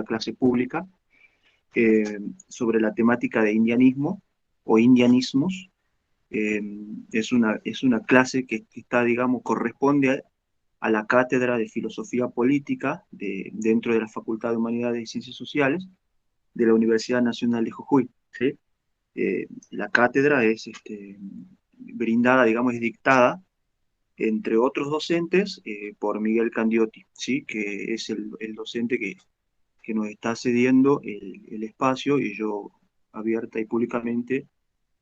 segunda clase pública, sobre la temática de indianismo o indianismos. Eh, es una clase que está, digamos, corresponde a la cátedra de filosofía política dentro de la Facultad de Humanidades y Ciencias Sociales de la Universidad Nacional de Jujuy, ¿sí? La cátedra es brindada, digamos, es dictada, entre otros docentes, por Miguel Candiotti, ¿sí? Que es el docente que nos está cediendo el espacio, y yo abierta y públicamente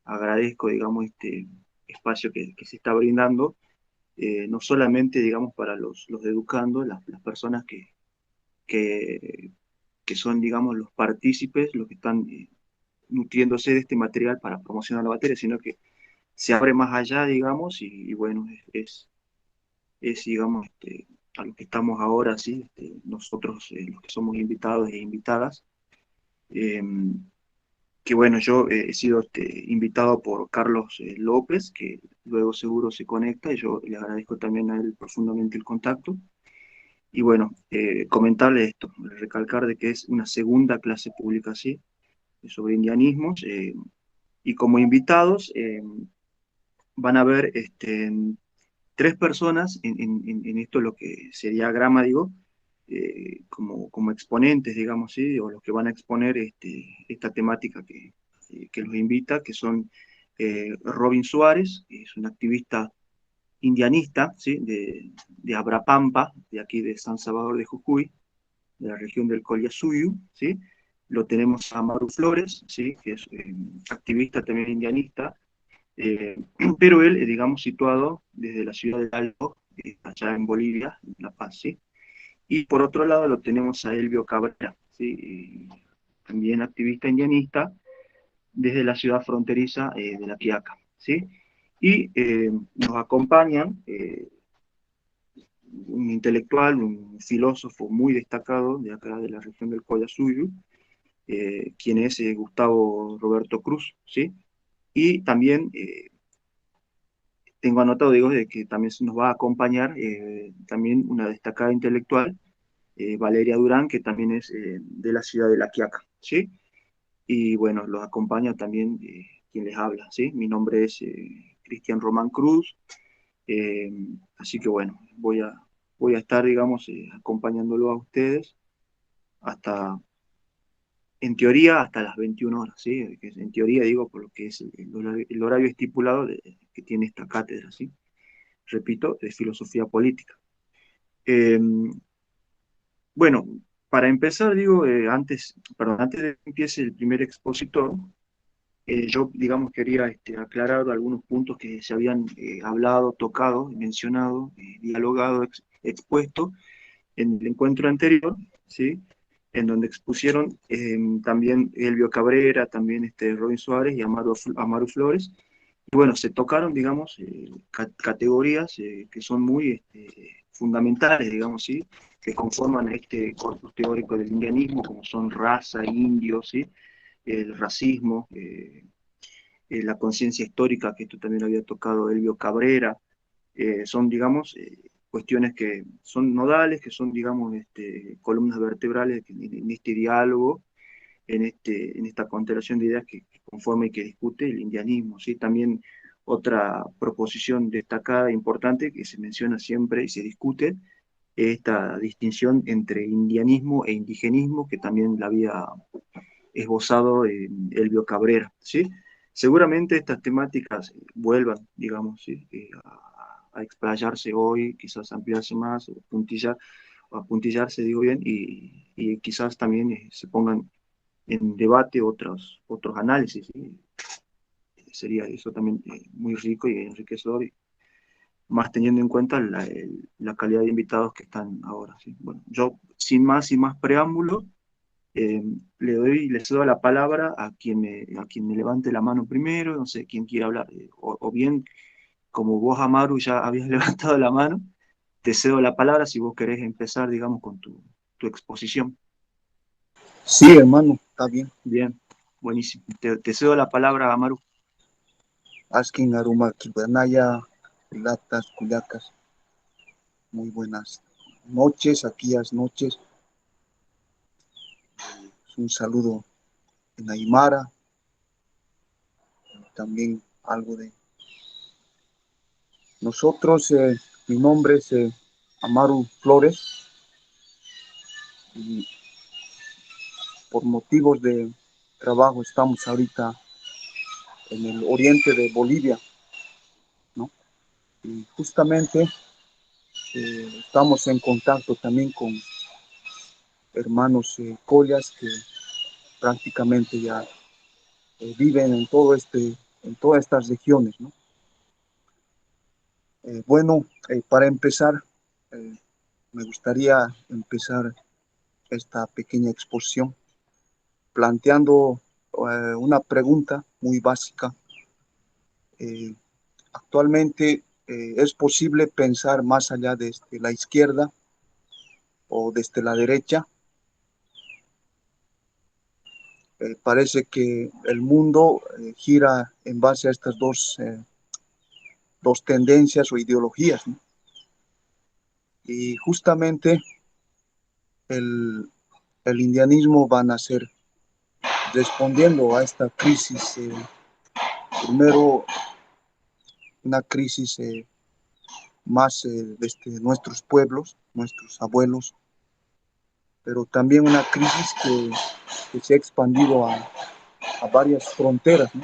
agradezco, digamos, este espacio que se está brindando, no solamente, digamos, para los educandos, las personas que, que son, digamos, los partícipes, los que están nutriéndose de este material para promocionar la materia, sino que se abre más allá, digamos, y bueno, digamos, a lo que estamos ahora, sí, nosotros, los que somos invitados e invitadas, eh, que bueno, yo he sido invitado por Carlos López, que luego seguro se conecta, y yo le agradezco también a él profundamente el contacto. Y bueno, comentarle esto, recalcar de que es una segunda clase pública, ¿sí? Sobre indianismos, y como invitados van a haber tres personas en esto, lo que se diagrama, digo, como exponentes, digamos, ¿sí? O los que van a exponer esta temática que los invita, que son Robin Suárez, que es un activista indianista, ¿sí? De Abrapampa, de aquí de San Salvador de Jujuy, de la región del Collasuyo, ¿sí? Lo tenemos a Maru Flores, ¿sí? Que es activista también indianista, eh, pero él, digamos, situado desde la ciudad de Alto, allá en Bolivia, en La Paz, ¿sí? Y por otro lado lo tenemos a Elvio Cabrera, ¿sí? También activista indianista, desde la ciudad fronteriza de La Quiaca, ¿sí? Y nos acompañan un intelectual, un filósofo muy destacado de acá de la región del Collasuyo, quien es Gustavo Roberto Cruz, ¿sí? Y también tengo anotado, digo, de que también se nos va a acompañar también una destacada intelectual, Valeria Durán, que también es de la ciudad de La Quiaca, ¿sí? Y bueno, los acompaña también quien les habla, ¿sí? Mi nombre es Cristian Román Cruz, eh, así que bueno, voy a estar, digamos, acompañándolo a ustedes hasta, en teoría, hasta las 21 horas, ¿sí? Que en teoría digo por lo que es el horario estipulado que tiene esta cátedra, ¿sí? Repito, de filosofía política. Eh, bueno, para empezar, digo, antes de que empiece el primer expositor, yo, digamos, quería aclarar algunos puntos que se habían hablado, tocado, mencionado, dialogado, expuesto en el encuentro anterior, ¿sí? En donde expusieron también Elvio Cabrera, también Robin Suárez y Amaru Flores. Y bueno, se tocaron, digamos, categorías que son muy fundamentales, digamos, ¿sí? Que conforman este corpus teórico del indianismo, como son raza, indio, ¿sí? El racismo, la conciencia histórica, que esto también había tocado Elvio Cabrera, son, digamos, cuestiones que son nodales, que son, digamos, columnas vertebrales en este diálogo, en esta constelación de ideas que conforma y que discute el indianismo, ¿sí? También otra proposición destacada e importante que se menciona siempre y se discute es esta distinción entre indianismo e indigenismo, que también la había esbozado Elvio Cabrera, ¿sí? Seguramente estas temáticas vuelvan, digamos, ¿sí? A explayarse hoy, quizás ampliarse más, o apuntillarse, digo bien, y quizás también se pongan en debate otros análisis, ¿sí? Sería eso también muy rico y enriquecedor, y más teniendo en cuenta la calidad de invitados que están ahora, ¿sí? Bueno, yo sin más preámbulo, eh, le cedo la palabra a quien me levante la mano primero, no sé quién quiere hablar, o bien, como vos, Amaru, ya habías levantado la mano, te cedo la palabra si vos querés empezar, digamos, con tu exposición. Sí, hermano, está bien. Bien, buenísimo. Te cedo la palabra, Amaru. Askin Aruma Kibanaya, Latas, Cuyacas. Muy buenas noches, aquellas noches. un saludo en Aymara, también algo de nosotros. Mi nombre es Amaru Flores y por motivos de trabajo estamos ahorita en el oriente de Bolivia, ¿no? Y justamente estamos en contacto también con hermanos collas que prácticamente ya viven en en todas estas regiones, ¿no? Bueno, para empezar, eh, me gustaría empezar esta pequeña exposición planteando una pregunta muy básica. Eh, Actualmente, ¿es posible pensar más allá desde la izquierda o desde la derecha? Parece que el mundo gira en base a estas dos tendencias o ideologías, ¿no? Y justamente el, el indianismo va a nacer respondiendo a esta crisis. Primero, una crisis más desde nuestros pueblos, nuestros abuelos, pero también una crisis que se ha expandido a varias fronteras, ¿no?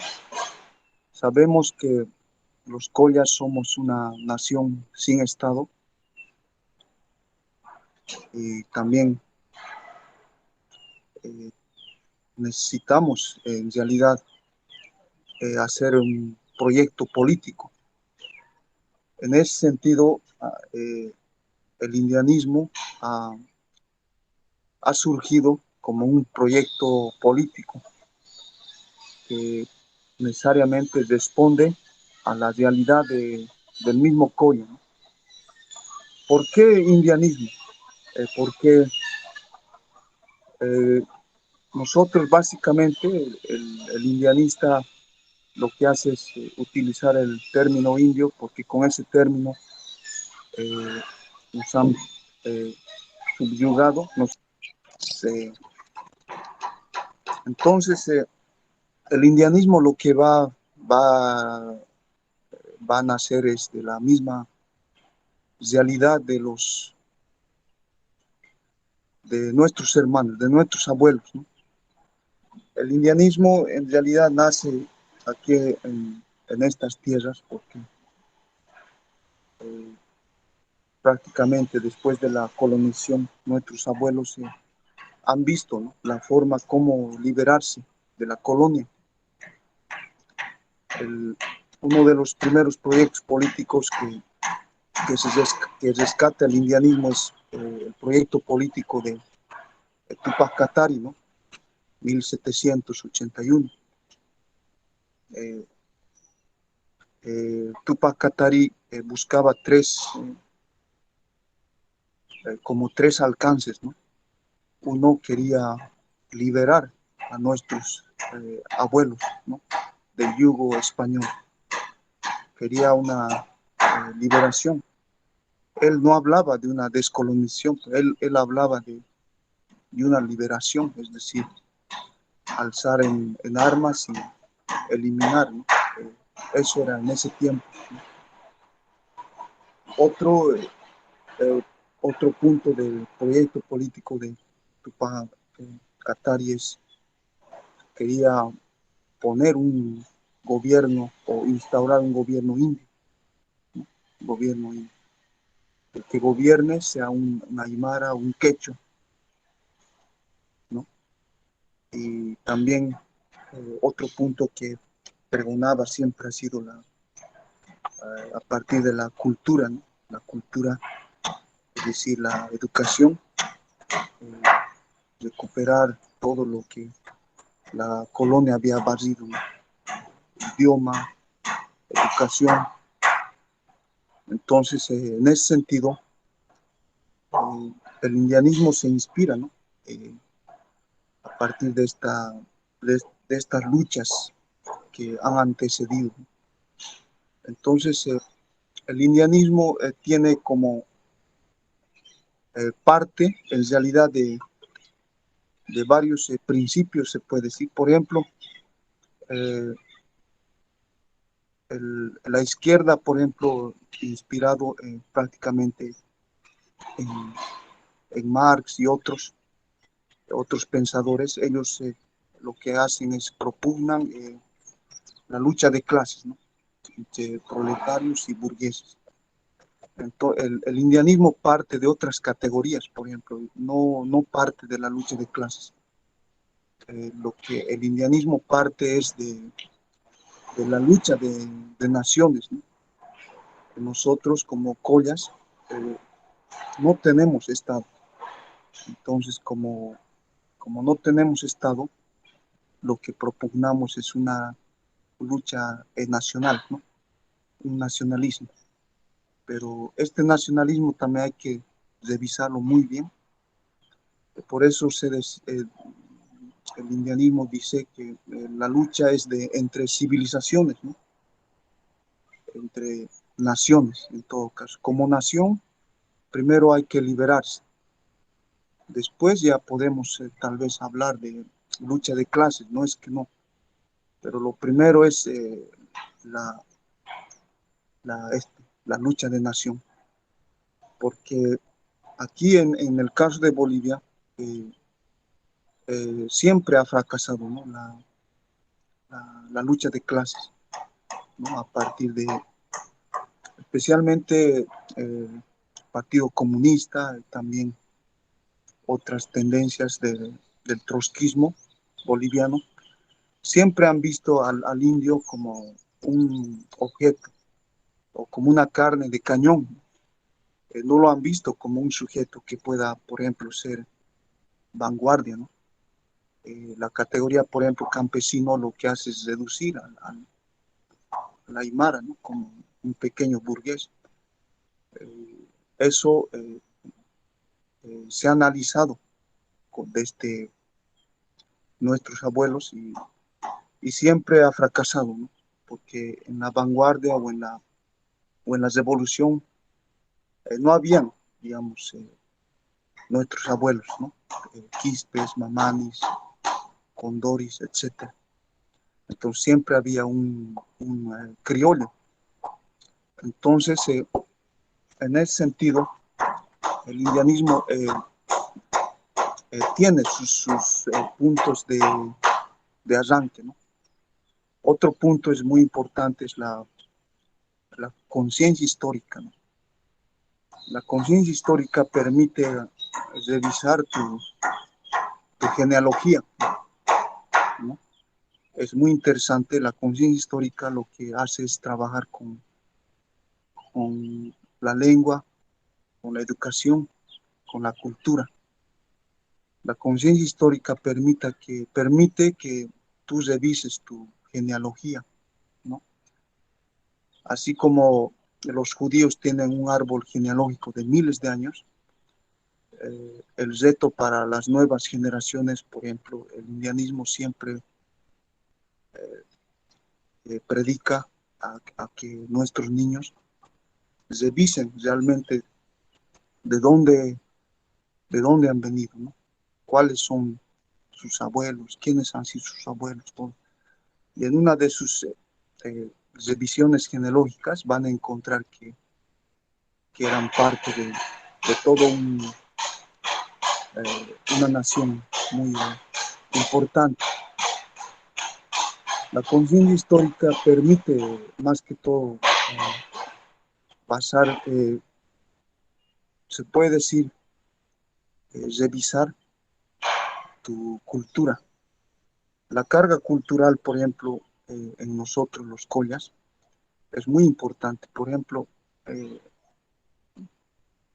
Sabemos que los collas somos una nación sin Estado y también eh, necesitamos en realidad hacer un proyecto político. En ese sentido, el indianismo ha surgido como un proyecto político que necesariamente responde a la realidad del mismo Coya, ¿no? ¿Por qué indianismo? Porque eh, nosotros básicamente, el indianista lo que hace es utilizar el término indio, porque con ese término eh, nos han eh, subyugado. Eh, entonces, el indianismo lo que va a nacer es de la misma realidad de nuestros hermanos, de nuestros abuelos, ¿no? El indianismo en realidad nace aquí en estas tierras porque eh, prácticamente después de la colonización nuestros abuelos han visto, ¿no?, la forma como liberarse de la colonia. El, Uno de los primeros proyectos políticos que rescata el indianismo es el proyecto político de Tupac Katari, ¿no? 1781. Eh, Tupac Katari buscaba como tres alcances, ¿no? Uno quería liberar a nuestros abuelos, ¿no?, del yugo español. Quería una liberación. Él no hablaba de una descolonización, él hablaba de una liberación, es decir, alzar en armas y eliminar, ¿no? Eso era en ese tiempo, ¿no? Otro, eh, Otro punto del proyecto político de Tupac Katari es quería poner un gobierno o instaurar un gobierno indio, ¿no? Gobierno indio. El que gobierne sea un aymara, un quechua, ¿no? Y también otro punto que pregonaba siempre ha sido a partir de la cultura, ¿no? La cultura, es decir, la educación, eh, recuperar todo lo que la colonia había barrido, ¿no? Idioma, educación. Entonces, en ese sentido, eh, el indianismo se inspira, ¿no? A partir de estas luchas que han antecedido. Entonces, el indianismo tiene como parte, en realidad, de varios principios, se puede decir. Por ejemplo, eh, la izquierda, por ejemplo, inspirado prácticamente en, en Marx y otros pensadores, ellos lo que hacen es propugnan la lucha de clases, ¿no? Entre proletarios y burgueses. Entonces, el indianismo parte de otras categorías, por ejemplo, no parte de la lucha de clases. Lo que el indianismo parte es de la lucha de naciones, ¿no? Nosotros como collas eh, no tenemos Estado. Entonces, como no tenemos Estado, lo que propugnamos es una lucha nacional, ¿no? Un nacionalismo. Pero este nacionalismo también hay que revisarlo muy bien. Por eso el indianismo dice que la lucha es entre civilizaciones, ¿no? Entre naciones, en todo caso. Como nación, primero hay que liberarse. Después ya podemos tal vez hablar de lucha de clases, no es que no, pero lo primero es la, la lucha de nación, porque aquí en el caso de Bolivia eh, siempre ha fracasado, ¿no? La lucha de clases, ¿no? A partir de especialmente Partido Comunista, también otras tendencias del trotskismo boliviano, siempre han visto al indio como un objeto o como una carne de cañón. No lo han visto como un sujeto que pueda, por ejemplo, ser vanguardia, ¿no? La categoría, por ejemplo, campesino lo que hace es reducir a la aymara, ¿no? Como un pequeño burgués. Eso se ha analizado desde nuestros abuelos y siempre ha fracasado, ¿no? Porque en la vanguardia o en la revolución no habían, digamos, nuestros abuelos, ¿no? Quispes, Mamanis, Condoris, etcétera. Entonces siempre había un criollo. Entonces, en ese sentido, el indianismo tiene sus puntos de arranque, ¿no? Otro punto es muy importante, es la conciencia histórica, ¿no? La conciencia histórica permite revisar tu genealogía, ¿no? Es muy interesante. La conciencia histórica lo que hace es trabajar con la lengua, con la educación, con la cultura. La conciencia histórica permite que tú revises tu genealogía, ¿no? Así como los judíos tienen un árbol genealógico de miles de años, el reto para las nuevas generaciones, por ejemplo, el indianismo siempre predica a que nuestros niños revisen realmente de dónde, de dónde han venido, ¿no? Cuáles son sus abuelos, quiénes han sido sus abuelos, todo. Y en una de sus revisiones genealógicas van a encontrar que eran parte de todo una nación muy importante. La conciencia histórica permite más que todo pasar, se puede decir, revisar tu cultura. La carga cultural, por ejemplo, en nosotros los collas, es muy importante. Por ejemplo, eh,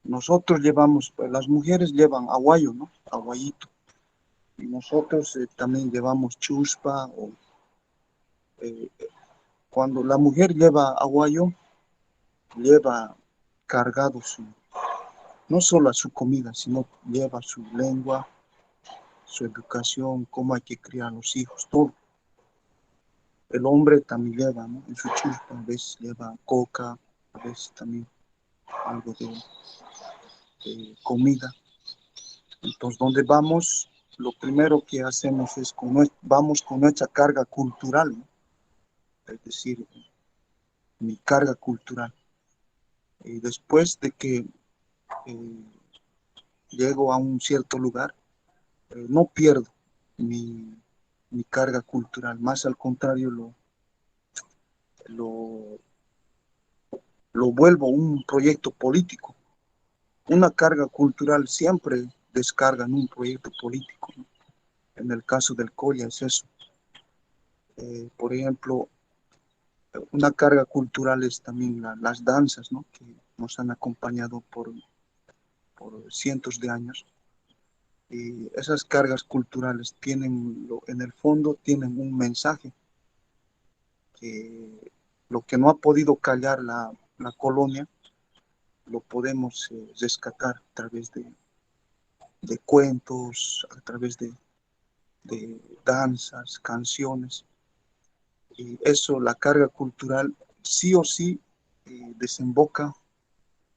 nosotros llevamos, pues, las mujeres llevan aguayo, ¿no? Aguayito. Y nosotros también llevamos chuspa. Eh, Cuando la mujer lleva aguayo, lleva cargado no solo a su comida, sino lleva su lengua, su educación, cómo hay que criar a los hijos, todo. El hombre también lleva, ¿no? En su chuspa, a veces lleva coca, a veces también algo de comida. Entonces, ¿dónde vamos? lo primero que hacemos es vamos con nuestra carga cultural, ¿no? Es decir, mi carga cultural. Y después de que eh, llego a un cierto lugar, no pierdo mi, mi carga cultural, más al contrario, lo, lo vuelvo un proyecto político. Una carga cultural siempre descarga en un proyecto político, ¿no? En el caso del Colla es eso. Por ejemplo, una carga cultural es también las danzas, ¿no? Que nos han acompañado por cientos de años. Y esas cargas culturales tienen, en el fondo, tienen un mensaje que lo que no ha podido callar la colonia, lo podemos rescatar a través de cuentos, a través de danzas, canciones. Y eso, la carga cultural, sí o sí desemboca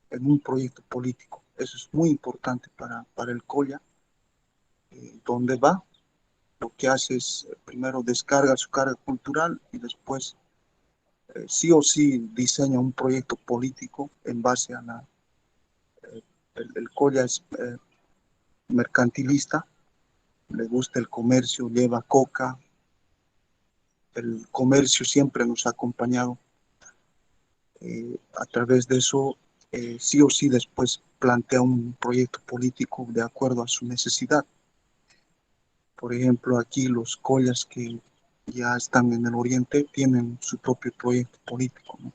en un proyecto político. Eso es muy importante para el Colla. Donde va, lo que hace es primero descarga su carga cultural y después sí o sí diseña un proyecto político en base a el Colla es mercantilista, le gusta el comercio, lleva coca, el comercio siempre nos ha acompañado. A través de eso, sí o sí después plantea un proyecto político de acuerdo a su necesidad. Por ejemplo, aquí los collas que ya están en el oriente tienen su propio proyecto político, ¿no?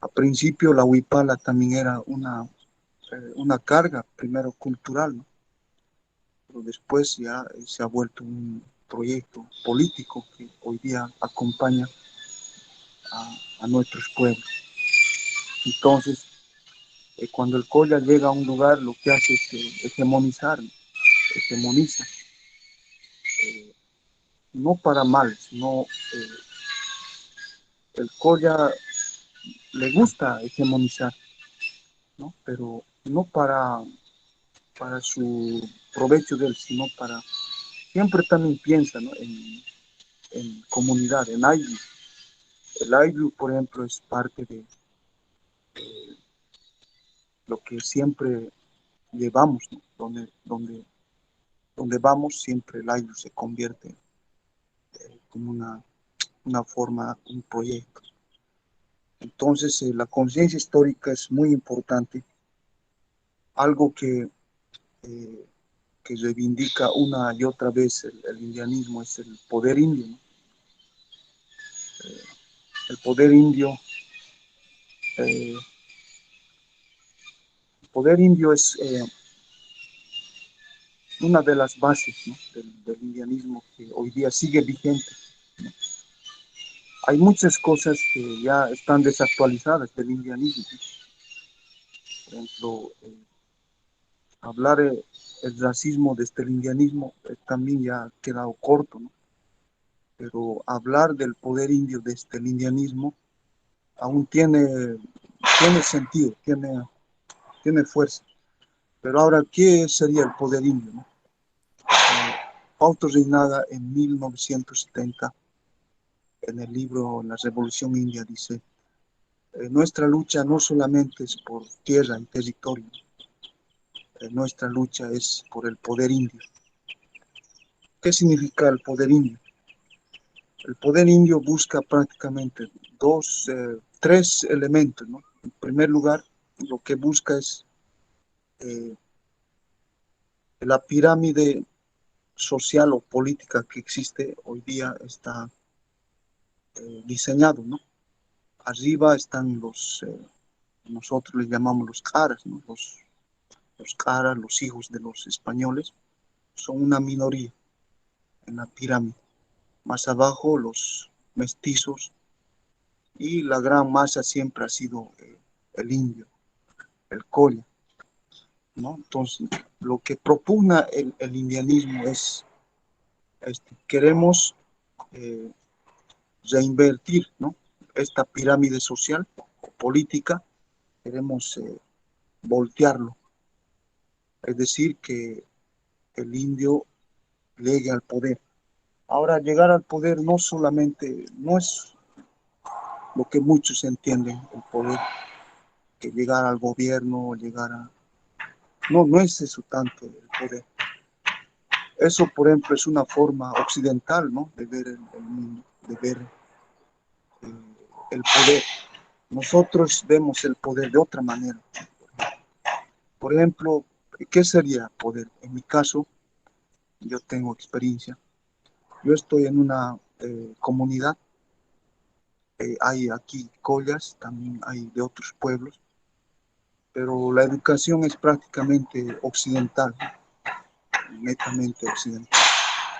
A principio la huipala también era una carga, primero cultural, ¿no? Pero después ya se ha vuelto un proyecto político que hoy día acompaña a nuestros pueblos. Entonces, cuando el Colla llega a un lugar, lo que hace es hegemonizar, ¿no? Hegemoniza, no para mal, sino el Colla le gusta hegemonizar, ¿no? Pero no para su provecho de él, sino para, siempre también piensa, ¿no? En comunidad, en Ayllu. El Ayllu, por ejemplo, es parte de lo que siempre llevamos, ¿no? Donde vamos, siempre el Ayllu se convierte como una forma, un proyecto. Entonces, la conciencia histórica es muy importante, algo eh, que reivindica una y otra vez el indianismo, es el poder indio, ¿no? El poder indio, eh, el poder indio es una de las bases, ¿no? del indianismo que hoy día sigue vigente. Hay muchas cosas que ya están desactualizadas del indianismo, ¿no? Por ejemplo, hablar el racismo desde el indianismo también ya ha quedado corto, ¿no? Pero hablar del poder indio desde el indianismo aún tiene sentido, tiene fuerza. Pero ahora, ¿qué sería el poder indio, no? Fausto Reinaga en 1970, en el libro La Revolución India, dice, nuestra lucha no solamente es por tierra y territorio, nuestra lucha es por el poder indio. ¿Qué significa el poder indio? El poder indio busca prácticamente tres elementos, ¿no? En primer lugar, lo que busca es eh, la pirámide social o política que existe hoy día está diseñado, ¿no? Arriba están nosotros les llamamos los caras, ¿no? Los caras, los hijos de los españoles, son una minoría en la pirámide. Más abajo los mestizos y la gran masa siempre ha sido el indio, el colla, ¿no? Entonces, lo que propugna el indianismo es que queremos eh, reinvertir, ¿no? Esta pirámide social o política, queremos voltearlo. Es decir, que el indio llegue al poder. Ahora, llegar al poder no solamente, no es lo que muchos entienden, el poder, que llegar al gobierno, llegar a... No, no es eso tanto el poder. Eso, por ejemplo, es una forma occidental, ¿no? De ver el mundo, de ver eh, el poder. Nosotros vemos el poder de otra manera. Por ejemplo, ¿qué sería poder? En mi caso, yo tengo experiencia. Yo estoy en una comunidad, hay aquí collas, también hay de otros pueblos, pero la educación es prácticamente occidental, netamente occidental.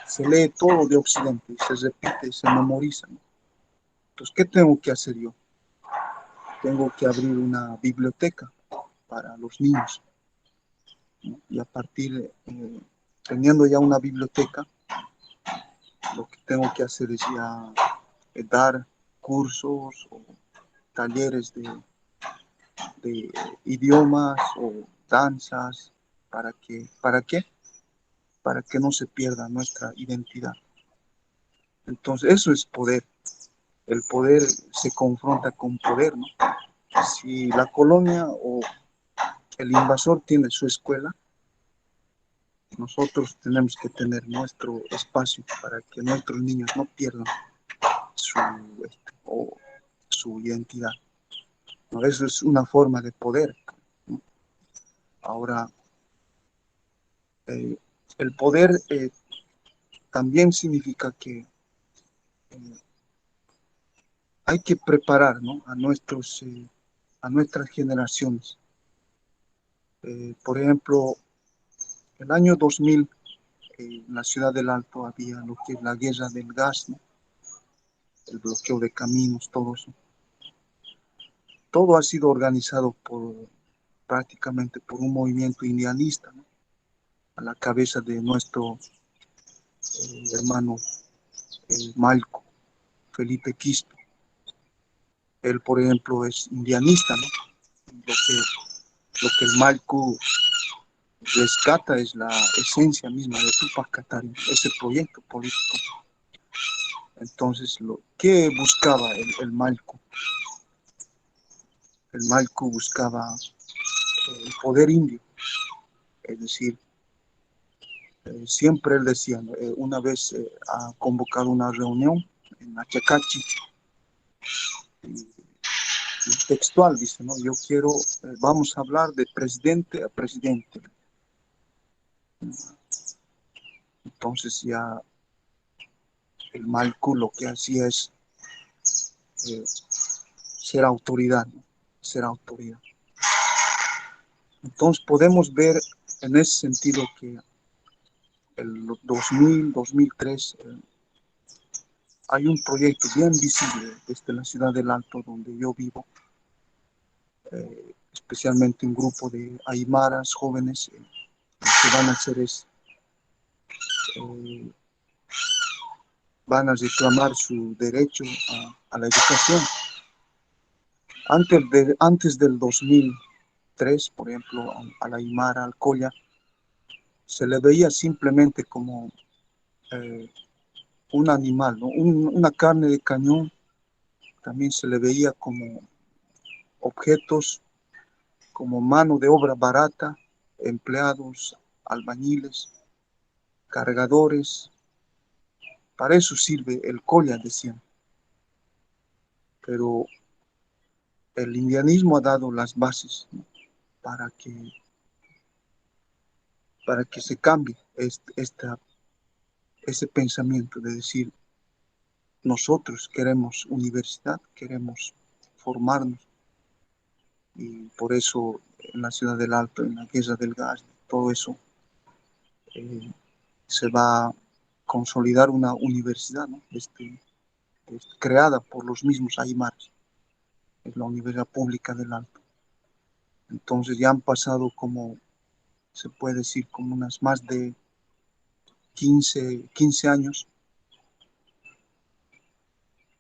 Se lee todo de occidente, se repite, se memoriza, ¿no? Entonces, ¿qué tengo que hacer yo? Tengo que abrir una biblioteca para los niños, ¿no? Y a partir, teniendo ya una biblioteca, lo que tengo que hacer es ya dar cursos o talleres de idiomas o danzas. ¿Para qué? Para que no se pierda nuestra identidad. Entonces, eso es poder. El poder se confronta con poder, ¿no? Si la colonia o el invasor tiene su escuela, nosotros tenemos que tener nuestro espacio para que nuestros niños no pierdan su, o su identidad, ¿no? Eso es una forma de poder, ¿no? Ahora, eh, el poder también significa que eh, hay que preparar, ¿no? A nuestras generaciones. Por ejemplo, el año 2000, en la ciudad del Alto había lo que es la guerra del gas, ¿no? El bloqueo de caminos, todo eso. Todo ha sido organizado prácticamente por un movimiento indianista, ¿no? A la cabeza de nuestro hermano Malco, Felipe Quispe. Él, por ejemplo, es indianista, ¿no? Lo que el Malco rescata es la esencia misma de Tupac Katari, ese proyecto político. Entonces, ¿qué buscaba el Malco? El Malco buscaba el poder indio, es decir, siempre él decía, ¿no? Una vez ha convocado una reunión en Achacachi, y textual dice, ¿no? Yo quiero, vamos a hablar de presidente a presidente. Entonces ya el Malco lo que hacía es eh, ser autoridad, ¿no? Ser autoridad. Entonces podemos ver en ese sentido que el 2000, 2003, hay un proyecto bien visible desde la ciudad del Alto, donde yo vivo, especialmente un grupo de aymaras jóvenes que van a hacer es, eh, van a reclamar su derecho a la educación. Antes del 2003, por ejemplo, a la aymara, al colla, se le veía simplemente como eh, un animal, ¿no? Una carne de cañón. También se le veía como objetos, como mano de obra barata, empleados, albañiles, cargadores. Para eso sirve el colla, decían. Pero el indianismo ha dado las bases, ¿no? para que, para que se cambie ese pensamiento de decir, nosotros queremos universidad, queremos formarnos, y por eso en la ciudad del Alto, en la guerra del gas, todo eso, eh, se va a consolidar una universidad, ¿no? Creada por los mismos aymaras, es la Universidad Pública del Alto. Entonces ya han pasado como, se puede decir, como unas más de 15 años.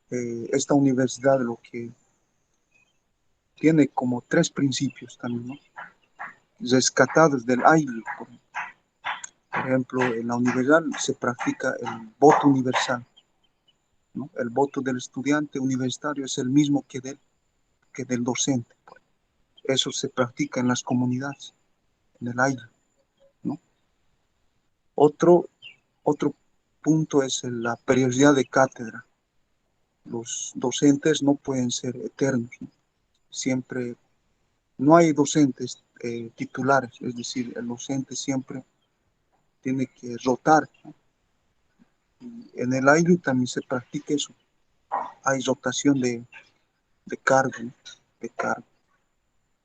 Esta universidad lo que tiene como tres principios también, ¿no? Rescatados del aire. Por ejemplo, en la universidad se practica el voto universal, ¿no? El voto del estudiante universitario es el mismo que del docente. Eso se practica en las comunidades, en el aire, ¿no? Otro, otro punto es la periodicidad de cátedra. Los docentes no pueden ser eternos, ¿no? Siempre, no hay docentes titulares, es decir, el docente siempre tiene que rotar, ¿no? Y en el aire también se practica eso. Hay rotación de cargo, ¿no? De cargo.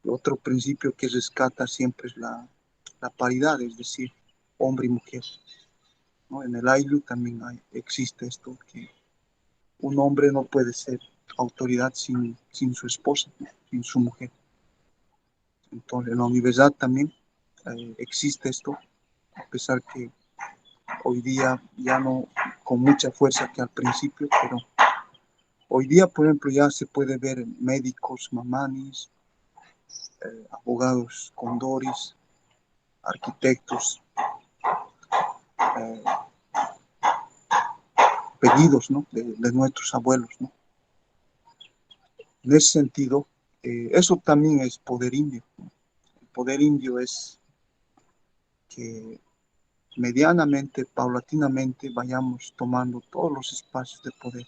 Y otro principio que rescata siempre es la paridad, es decir, hombre y mujer, ¿no? En el aire también existe esto, que un hombre no puede ser autoridad sin su esposa, ¿no? Sin su mujer. Entonces, en la universidad también existe esto, a pesar que hoy día ya no con mucha fuerza que al principio, pero hoy día, por ejemplo, ya se puede ver médicos, mamanis, abogados condoris, arquitectos, eh, pedidos, ¿no? De nuestros abuelos, ¿no? En ese sentido, eso también es poder indio, ¿no? El poder indio es que medianamente, paulatinamente, vayamos tomando todos los espacios de poder.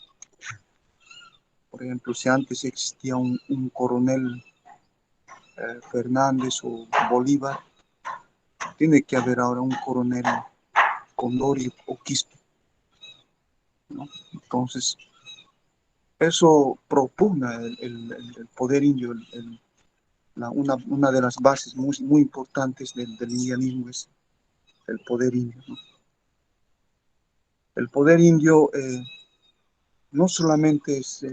Por ejemplo, si antes existía un coronel Fernández o Bolívar, tiene que haber ahora un coronel Condori o Quispe, ¿no? Entonces, eso propugna el poder indio. Una de las bases muy importantes del indianismo es el poder indio, ¿no? El poder indio no solamente es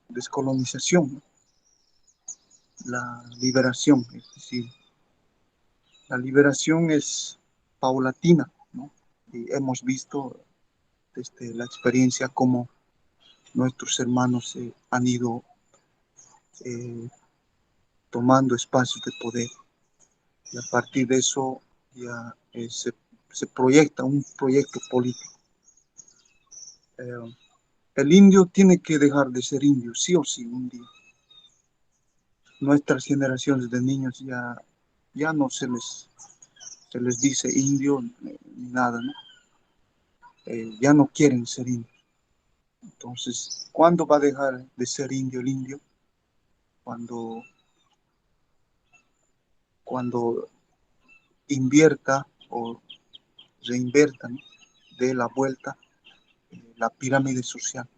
descolonización, ¿no? La liberación, es decir, la liberación es paulatina, ¿no? Y hemos visto desde la experiencia cómo nuestros hermanos han ido eh, tomando espacios de poder y a partir de eso ya se proyecta un proyecto político. El indio tiene que dejar de ser indio, sí o sí, un día. Nuestras generaciones de niños ya no se les dice indio ni nada, ¿no? Ya no quieren ser indios. Entonces, ¿cuándo va a dejar de ser indio el indio? Cuando, cuando invierta o reinverta, ¿no? De la vuelta la pirámide social.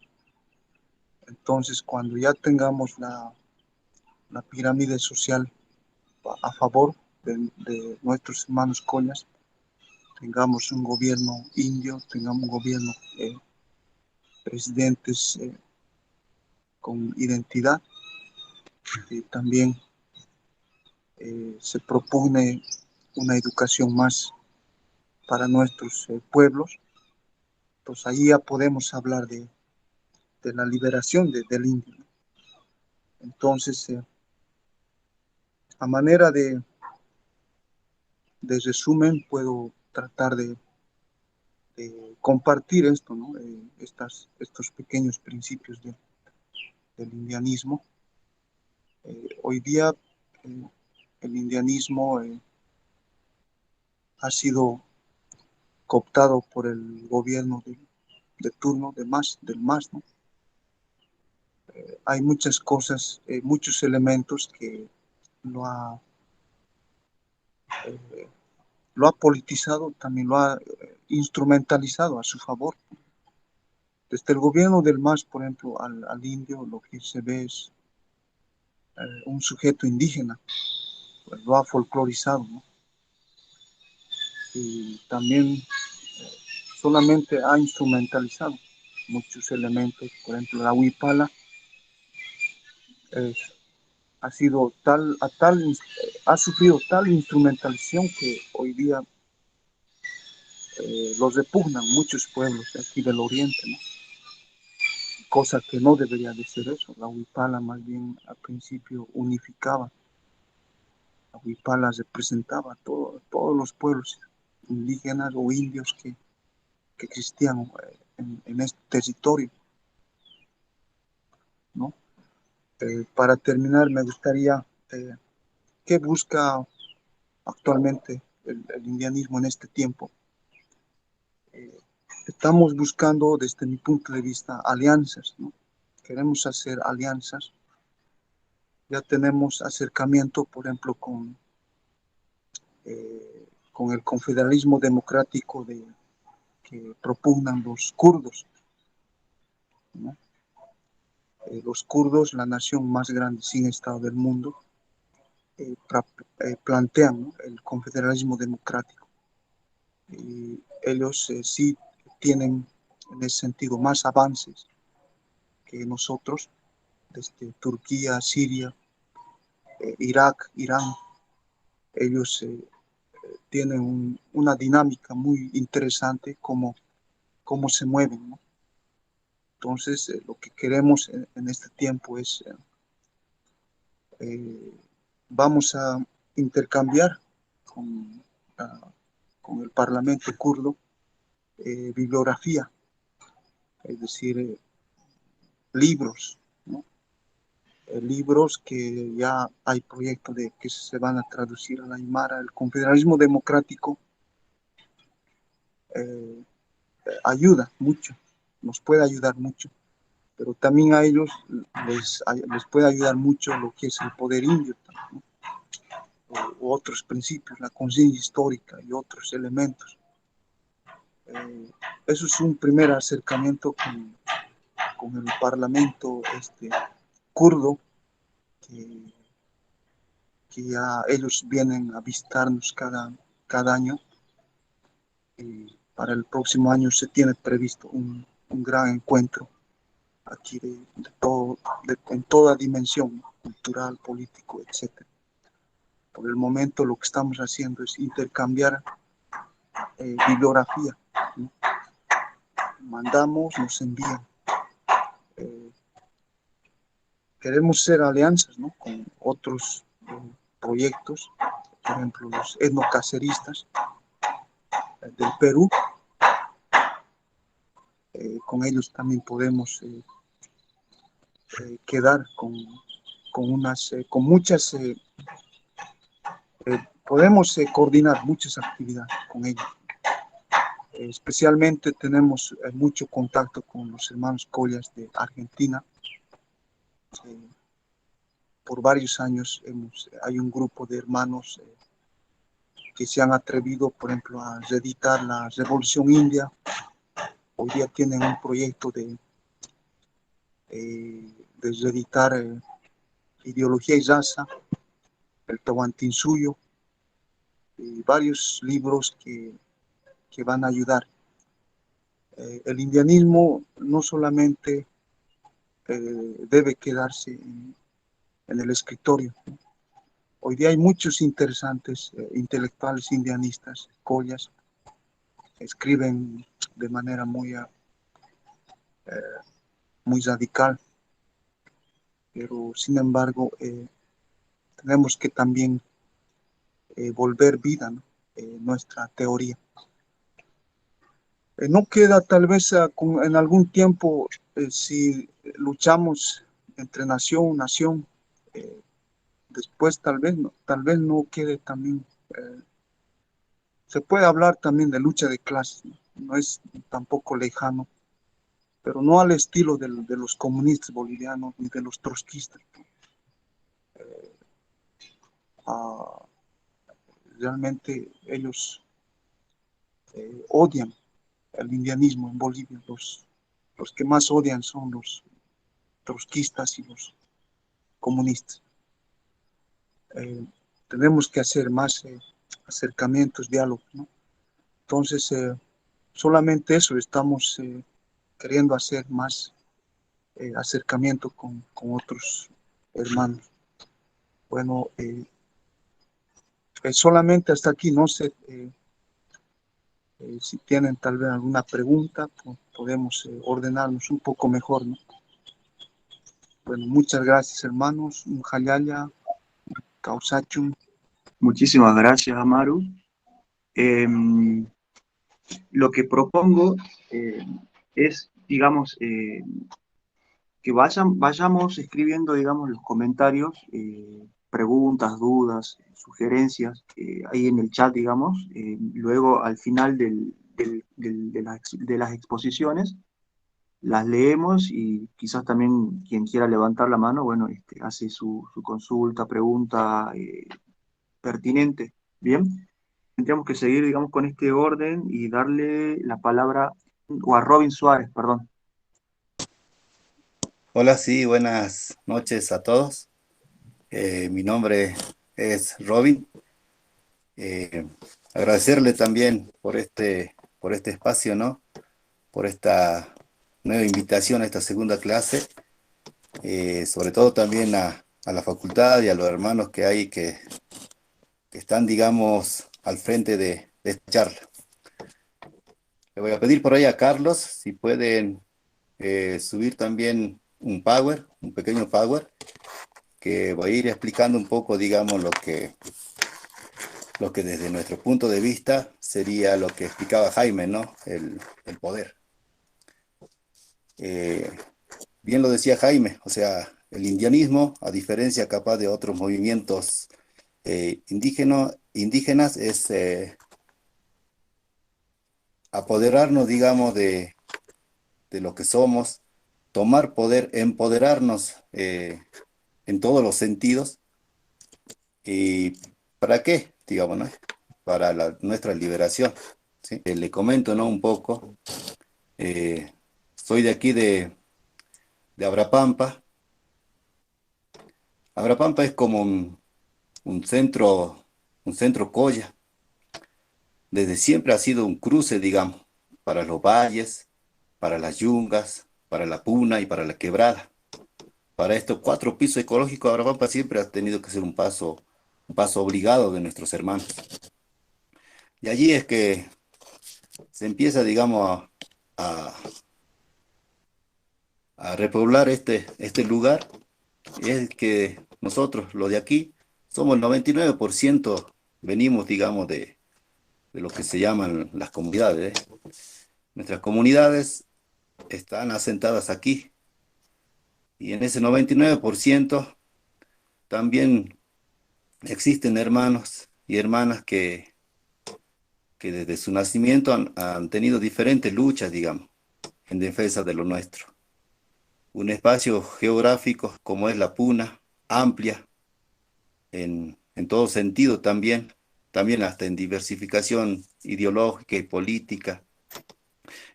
Entonces, cuando ya tengamos la pirámide social a favor de nuestros hermanos coñas, tengamos un gobierno indio, tengamos un gobierno, presidentes con identidad, y también se propone una educación más para nuestros pueblos, pues ahí ya podemos hablar de la liberación del indio. Entonces, a manera de resumen, puedo tratar compartir esto, ¿no? Estos pequeños principios del indianismo. Hoy día el indianismo ha sido cooptado por el gobierno de turno del MAS, ¿no? Hay muchas cosas, muchos elementos que lo ha, eh, lo ha politizado, también lo ha instrumentalizado a su favor. Desde el gobierno del MAS, por ejemplo, al indio lo que se ve es un sujeto indígena, pues lo ha folclorizado, ¿no? Y también solamente ha instrumentalizado muchos elementos. Por ejemplo, la huipala es, ha sido ha sufrido tal instrumentalización que hoy día los repugnan muchos pueblos de aquí del oriente, ¿no? Cosa que no debería de ser eso. La huipala más bien al principio unificaba, la huipala representaba todos los pueblos indígenas o indios que existían en este territorio, ¿no? Para terminar, me gustaría, ¿qué busca actualmente el indianismo en este tiempo? Eh, Estamos buscando, desde mi punto de vista, alianzas, ¿no? Queremos hacer alianzas. Ya tenemos acercamiento, por ejemplo, con el confederalismo democrático que propugnan los kurdos, ¿no? Los kurdos, la nación más grande sin Estado del mundo, plantean, ¿no?, el confederalismo democrático. Y ellos sí tienen en ese sentido más avances que nosotros, desde Turquía, Siria, Irak, Irán. Ellos tienen una dinámica muy interesante cómo se mueven, ¿no? Entonces, lo que queremos en este tiempo es, eh, vamos a intercambiar con, ah, con el Parlamento kurdo bibliografía, es decir, libros, ¿no? Libros que ya hay proyectos de que se van a traducir a la Aymara. El confederalismo democrático eh, ayuda mucho, nos puede ayudar mucho, pero también a ellos les puede ayudar mucho lo que es el poder indio, ¿no?, o otros principios, la conciencia histórica y otros elementos. Eso es un primer acercamiento con el parlamento kurdo, que, que ya ellos vienen a visitarnos cada año. Y para el próximo año se tiene previsto un gran encuentro aquí de todo, en toda dimensión, ¿no?, cultural, político, etc. Por el momento lo que estamos haciendo es intercambiar bibliografía, ¿no? Mandamos, nos envían. Eh, Queremos hacer alianzas, ¿no?, con otros proyectos, por ejemplo, los etnocaceristas del Perú. Con ellos también podemos quedar con muchas, podemos coordinar muchas actividades con ellos. Especialmente tenemos mucho contacto con los hermanos Collas de Argentina. Por varios años hay un grupo de hermanos que se han atrevido, por ejemplo, a reeditar la Revolución India. Hoy día tienen un proyecto de reeditar Ideología y Raza, el Tahuantinsuyo, y varios libros que van a ayudar. El indianismo no solamente debe quedarse en el escritorio, ¿no? Hoy día hay muchos interesantes intelectuales indianistas, Collas, escriben de manera muy radical, pero sin embargo tenemos que también volver vida, ¿no?, nuestra teoría. No queda tal vez en algún tiempo, si luchamos entre nación, eh, después tal vez no quede también, se puede hablar también de lucha de clases, ¿no? No es tampoco lejano, pero no al estilo de los comunistas bolivianos ni de los trotskistas, ¿no? Ah, realmente ellos odian el indianismo en Bolivia. Los que más odian son los trotskistas y los comunistas. Tenemos que hacer más acercamientos, diálogos, ¿no? Entonces, solamente eso estamos queriendo hacer más acercamiento con otros hermanos. Bueno, solamente hasta aquí. No sé si tienen tal vez alguna pregunta, podemos ordenarnos un poco mejor, ¿no? Bueno, muchas gracias, hermanos. Un jalaya, causachum. Muchísimas gracias, Amaru. Lo que propongo es, digamos, que vayamos escribiendo, digamos, los comentarios, preguntas, dudas, sugerencias, ahí en el chat, digamos. Luego, al final de las exposiciones, las leemos y quizás también quien quiera levantar la mano, bueno, hace su consulta, pregunta pertinente. Bien, tendríamos que seguir, digamos, con este orden y darle la palabra, o a Robin Suárez, perdón. Hola, sí, buenas noches a todos. Mi nombre es Robin. Eh, Agradecerle también por este espacio, ¿no? Por esta nueva invitación a esta segunda clase. Sobre todo también a la facultad y a los hermanos que hay que están, digamos, al frente de esta charla. Le voy a pedir por ahí a Carlos si pueden subir también un pequeño Power, que voy a ir explicando un poco, digamos, lo que desde nuestro punto de vista sería lo que explicaba Jaime, ¿no? El poder. Eh, Bien lo decía Jaime, o sea, el indianismo, a diferencia capaz de otros movimientos indígenas, es apoderarnos, digamos, de lo que somos, tomar poder, empoderarnos en todos los sentidos. ¿Y para qué? Digamos, ¿no? Para nuestra liberación, ¿sí? Le comento, ¿no? Un poco. Eh, Soy de aquí de Abrapampa. Abrapampa es como un centro colla. Desde siempre ha sido un cruce, digamos, para los valles, para las yungas, para la puna y para la quebrada. Para estos 4 pisos ecológicos, Abrapampa siempre ha tenido que ser un paso obligado de nuestros hermanos. Y allí es que se empieza, digamos, a, a repoblar este lugar. Es que nosotros, los de aquí, somos el 99%, venimos, digamos, de lo que se llaman las comunidades, ¿eh? Nuestras comunidades están asentadas aquí y en ese 99% también existen hermanos y hermanas que desde su nacimiento han tenido diferentes luchas, digamos, en defensa de lo nuestro. Un espacio geográfico como es la Puna, amplia en todo sentido también, también hasta en diversificación ideológica y política,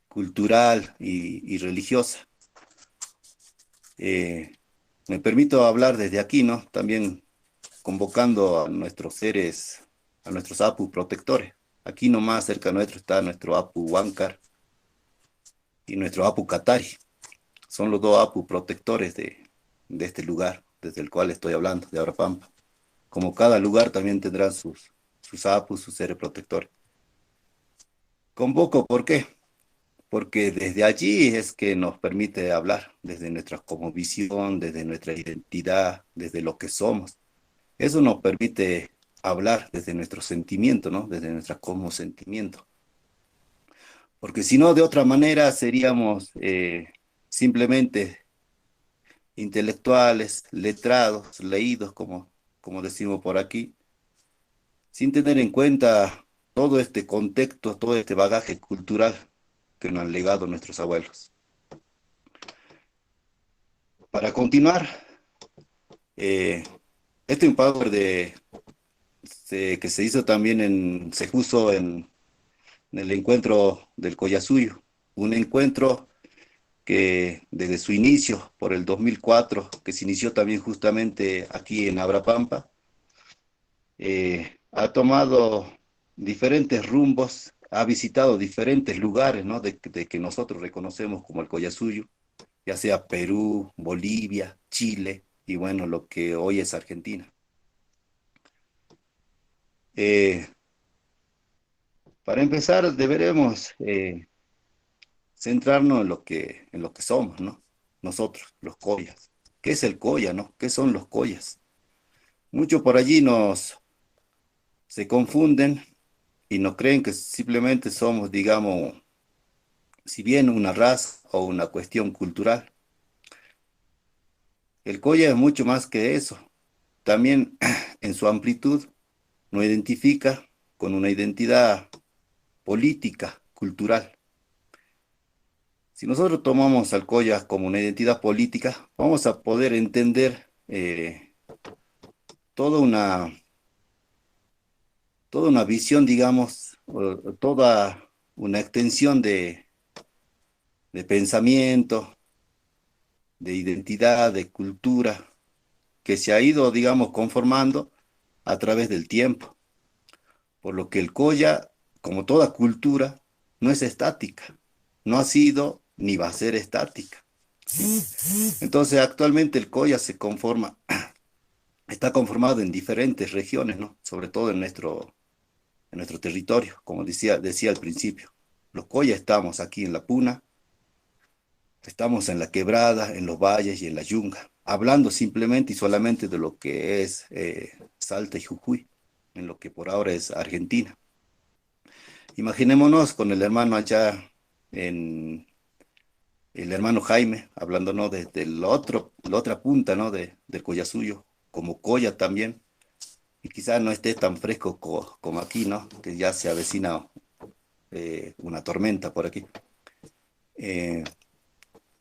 cultural y religiosa. Eh, Me permito hablar desde aquí, ¿no? También convocando a nuestros seres, a nuestros apu protectores. Aquí nomás cerca nuestro está nuestro apu Huáncar y nuestro apu Catari. Son los dos apu protectores de este lugar, desde el cual estoy hablando, de Abrapampa. Como cada lugar también tendrán sus apus, sus seres protectores. Convoco, ¿por qué? Porque desde allí es que nos permite hablar, desde nuestra cosmovisión, desde nuestra identidad, desde lo que somos. Eso nos permite hablar desde nuestro sentimiento, ¿no? Desde nuestra cosmosentimiento. Porque si no, de otra manera seríamos simplemente intelectuales, letrados, leídos, como decimos por aquí, sin tener en cuenta todo este contexto, todo este bagaje cultural que nos han legado nuestros abuelos. Para continuar, eh, este Empower que se hizo también se puso en el encuentro del Collasuyo, un encuentro que desde su inicio, por el 2004, que se inició también justamente aquí en Abrapampa, ha tomado diferentes rumbos, ha visitado diferentes lugares, ¿no? de que nosotros reconocemos como el Collasuyo, ya sea Perú, Bolivia, Chile y bueno, lo que hoy es Argentina. Eh, para empezar, deberemos centrarnos en lo que somos, ¿no? Nosotros, los collas. ¿Qué es el colla, no? ¿Qué son los collas? Muchos por allí se confunden y nos creen que simplemente somos, digamos, si bien una raza o una cuestión cultural. El Colla es mucho más que eso. También en su amplitud nos identifica con una identidad política, cultural. Si nosotros tomamos al Colla como una identidad política, vamos a poder entender toda una, toda una visión, digamos, o toda una extensión de pensamiento, de identidad, de cultura, que se ha ido, digamos, conformando a través del tiempo. Por lo que el Colla, como toda cultura, no es estática, no ha sido ni va a ser estática. Entonces, actualmente el Colla está conformado en diferentes regiones, ¿no? Sobre todo en nuestro territorio, como decía al principio. Los Colla estamos aquí en la Puna, estamos en la Quebrada, en los valles y en la Yunga, hablando simplemente y solamente de lo que es Salta y Jujuy, en lo que por ahora es Argentina. Imaginémonos con el hermano allá en el hermano Jaime, hablando, ¿no? Desde la otra punta, ¿no? Del Collasuyo, como Colla también, y quizás no esté tan fresco como aquí, ¿no? Que ya se avecina una tormenta por aquí. Eh,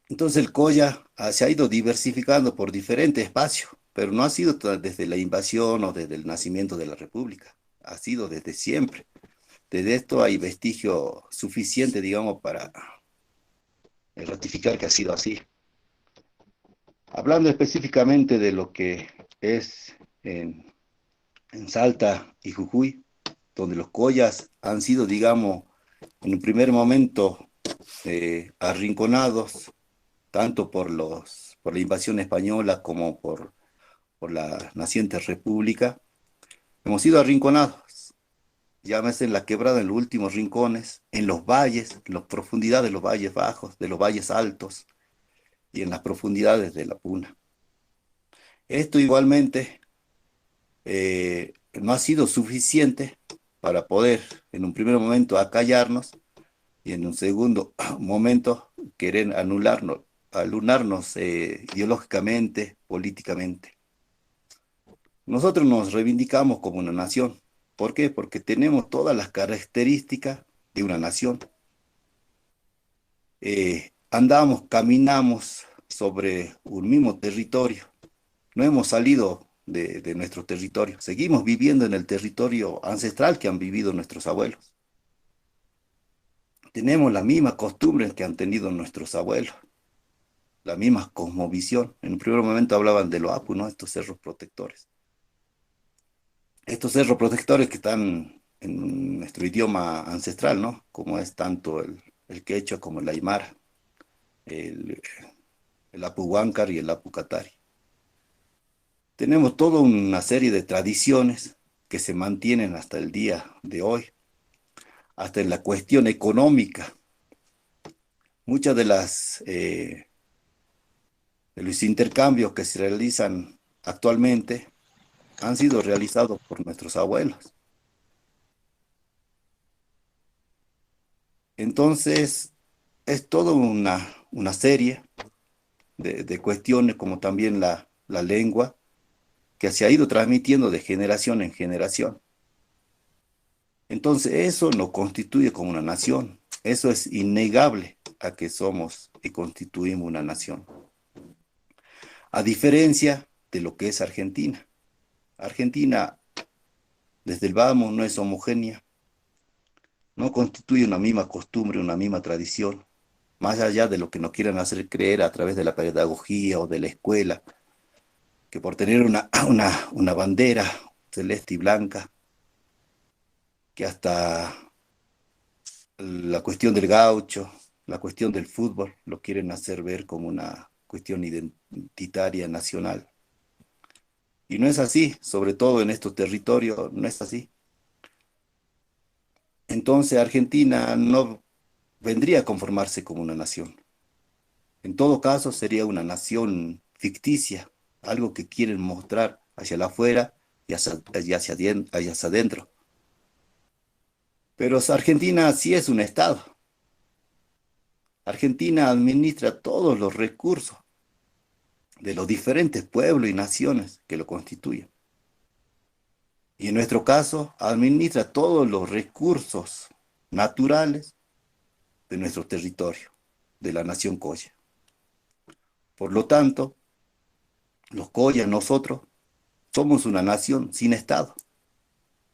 entonces el Colla se ha ido diversificando por diferentes espacios, pero no ha sido desde la invasión o desde el nacimiento de la República, ha sido desde siempre. Desde esto hay vestigio suficiente, digamos, para ratificar que ha sido así. Hablando específicamente de lo que es en Salta y Jujuy, donde los Collas han sido, digamos, en un primer momento arrinconados, tanto por la invasión española como por la naciente república, hemos sido arrinconados, llámese en la quebrada, en los últimos rincones, en los valles, en las profundidades de los valles bajos, de los valles altos y en las profundidades de la Puna. Esto igualmente no ha sido suficiente para poder en un primer momento acallarnos y en un segundo momento querer alunarnos ideológicamente, políticamente. Nosotros nos reivindicamos como una nación. ¿Por qué? Porque tenemos todas las características de una nación. Andamos, caminamos sobre un mismo territorio. No hemos salido de nuestro territorio. Seguimos viviendo en el territorio ancestral que han vivido nuestros abuelos. Tenemos las mismas costumbres que han tenido nuestros abuelos, la misma cosmovisión. En un primer momento hablaban de los Apu, ¿no? Estos cerros protectores. Estos cerros protectores que están en nuestro idioma ancestral, ¿no? Como es tanto el quechua como el aymara, el, el Apu Huáncar y el Apu Catari. Tenemos toda una serie de tradiciones que se mantienen hasta el día de hoy, hasta en la cuestión económica. Muchas de los intercambios que se realizan actualmente han sido realizados por nuestros abuelos. Entonces, es toda una serie de cuestiones, como también la lengua, que se ha ido transmitiendo de generación en generación. Entonces, eso nos constituye como una nación. Eso es innegable a que somos y constituimos una nación. A diferencia de lo que es Argentina. Argentina, desde el vamos, no es homogénea, no constituye una misma costumbre, una misma tradición, más allá de lo que nos quieran hacer creer a través de la pedagogía o de la escuela, que por tener una bandera celeste y blanca, que hasta la cuestión del gaucho, la cuestión del fútbol, lo quieren hacer ver como una cuestión identitaria nacional. Y no es así, sobre todo en estos territorios, no es así. Entonces Argentina no vendría a conformarse como una nación. En todo caso, sería una nación ficticia, algo que quieren mostrar hacia la afuera y hacia adentro. Pero Argentina sí es un Estado. Argentina administra todos los recursos de los diferentes pueblos y naciones que lo constituyen. Y en nuestro caso, administra todos los recursos naturales de nuestro territorio, de la nación Colla. Por lo tanto, los Collas, nosotros, somos una nación sin Estado.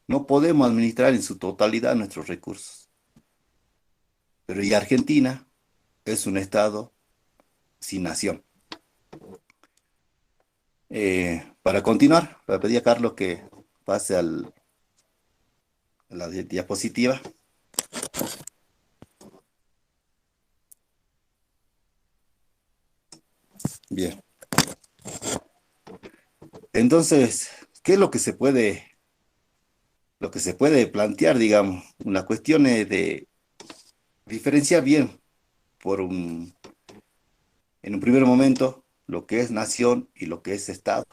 No podemos administrar en su totalidad nuestros recursos. Pero y Argentina es un Estado sin nación. Para continuar, le pedí a Carlos que pase a la diapositiva. Bien. Entonces, ¿qué es lo que se puede plantear, digamos? Una cuestión es de diferenciar bien en un primer momento lo que es nación y lo que es Estado.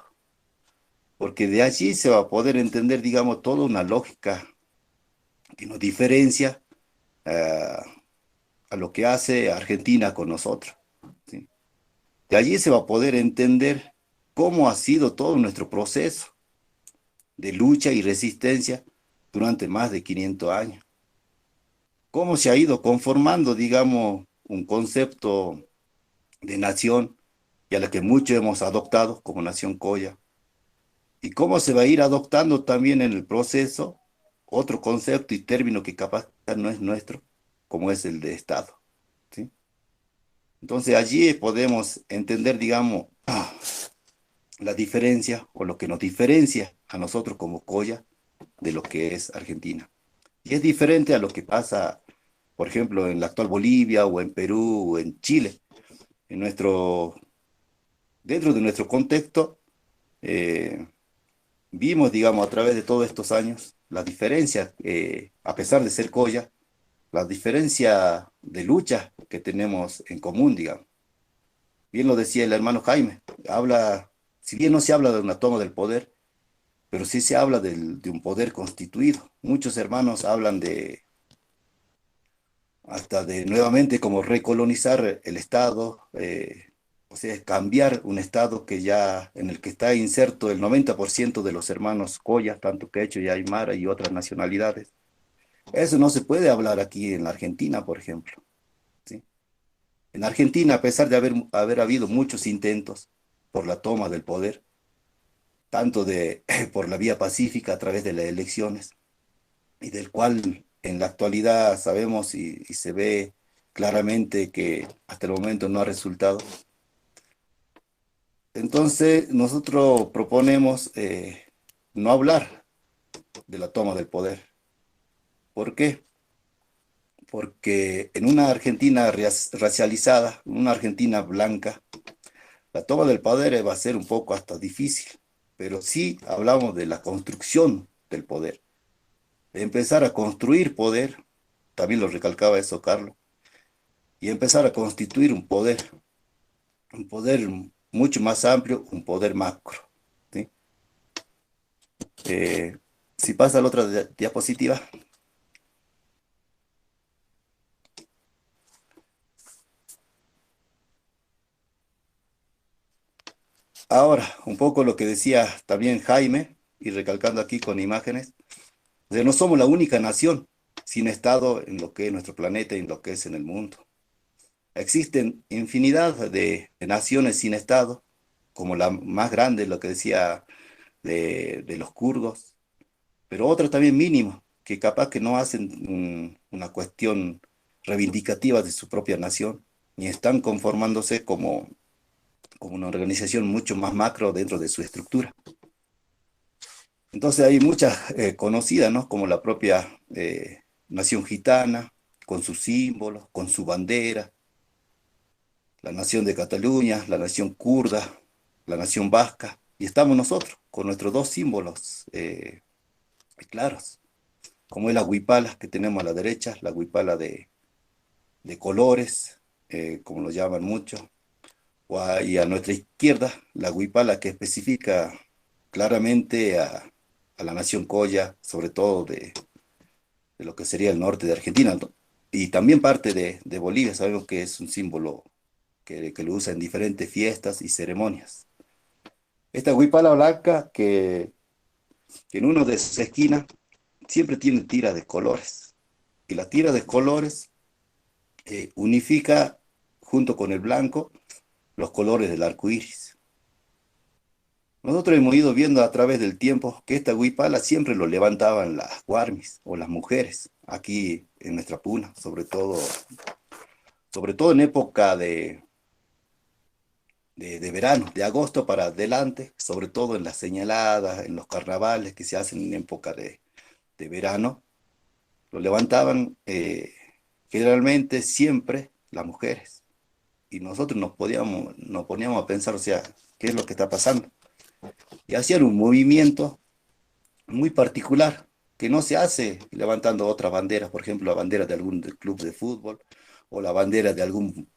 Porque de allí se va a poder entender, digamos, toda una lógica que nos diferencia a lo que hace Argentina con nosotros, ¿sí? De allí se va a poder entender cómo ha sido todo nuestro proceso de lucha y resistencia durante más de 500 años. Cómo se ha ido conformando, digamos, un concepto de nación y a la que muchos hemos adoptado como nación Colla. Y cómo se va a ir adoptando también en el proceso otro concepto y término que capaz no es nuestro, como es el de Estado, ¿sí? Entonces allí podemos entender, digamos, la diferencia o lo que nos diferencia a nosotros como Colla de lo que es Argentina. Y es diferente a lo que pasa, por ejemplo, en la actual Bolivia o en Perú o en Chile. En dentro de nuestro contexto, eh, vimos, digamos, a través de todos estos años, la diferencia, a pesar de ser Colla, la diferencia de lucha que tenemos en común, digamos. Bien lo decía el hermano Jaime, si bien no se habla de una toma del poder, pero sí se habla de un poder constituido. Muchos hermanos hablan hasta de nuevamente como recolonizar el Estado, o sea, cambiar un Estado en el que está inserto el 90% de los hermanos Collas, tanto Quechua y Aymara y otras nacionalidades. Eso no se puede hablar aquí en la Argentina, por ejemplo, ¿sí? En Argentina, a pesar de haber habido muchos intentos por la toma del poder, tanto por la vía pacífica a través de las elecciones, y del cual en la actualidad sabemos y se ve claramente que hasta el momento no ha resultado. Entonces, nosotros proponemos no hablar de la toma del poder. ¿Por qué? Porque en una Argentina racializada, en una Argentina blanca, la toma del poder va a ser un poco hasta difícil, pero sí hablamos de la construcción del poder, de empezar a construir poder, también lo recalcaba eso Carlos, y empezar a constituir un poder mucho más amplio, un poder macro, ¿sí? Eh, si pasa a la otra diapositiva. Ahora, un poco lo que decía también Jaime, y recalcando aquí con imágenes, de no somos la única nación sin Estado en lo que es nuestro planeta y en lo que es en el mundo. Existen infinidad de naciones sin Estado, como la más grande, lo que decía de los kurdos, pero otras también mínimas, que capaz que no hacen una cuestión reivindicativa de su propia nación, ni están conformándose como una organización mucho más macro dentro de su estructura. Entonces hay muchas conocidas, ¿no? Como la propia nación gitana, con sus símbolos, con su bandera, la nación de Cataluña, la nación kurda, la nación vasca, y estamos nosotros con nuestros dos símbolos claros, como es la huipala que tenemos a la derecha, la huipala de colores, como lo llaman muchos, y a nuestra izquierda, la huipala que especifica claramente a la nación Colla, sobre todo de de lo que sería el norte de Argentina, ¿no? Y también parte de Bolivia. Sabemos que es un símbolo que lo usa en diferentes fiestas y ceremonias. Esta huipala blanca que en uno de sus esquinas siempre tiene tiras de colores. Y la tira de colores unifica junto con el blanco los colores del arco iris. Nosotros hemos ido viendo a través del tiempo que esta huipala siempre lo levantaban las guarmis o las mujeres aquí en nuestra puna, sobre todo en época de verano, de agosto para adelante, sobre todo en las señaladas, en los carnavales que se hacen en época de verano, lo levantaban generalmente siempre las mujeres. Y nosotros nos poníamos a pensar, o sea, ¿qué es lo que está pasando? Y hacían un movimiento muy particular, que no se hace levantando otras banderas, por ejemplo, la bandera de algún club de fútbol o la bandera de algún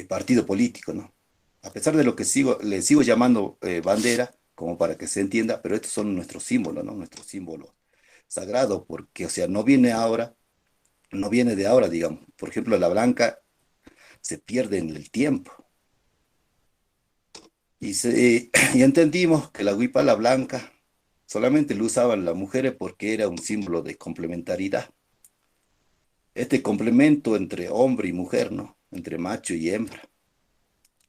partido político, ¿no? A pesar de lo que le sigo llamando bandera, como para que se entienda, pero estos son nuestros símbolos, ¿no? Nuestros símbolos sagrados, porque, o sea, no viene de ahora, digamos. Por ejemplo, la blanca se pierde en el tiempo. Y entendimos que la huipala blanca solamente lo usaban las mujeres porque era un símbolo de complementariedad. Este complemento entre hombre y mujer, ¿no? Entre macho y hembra.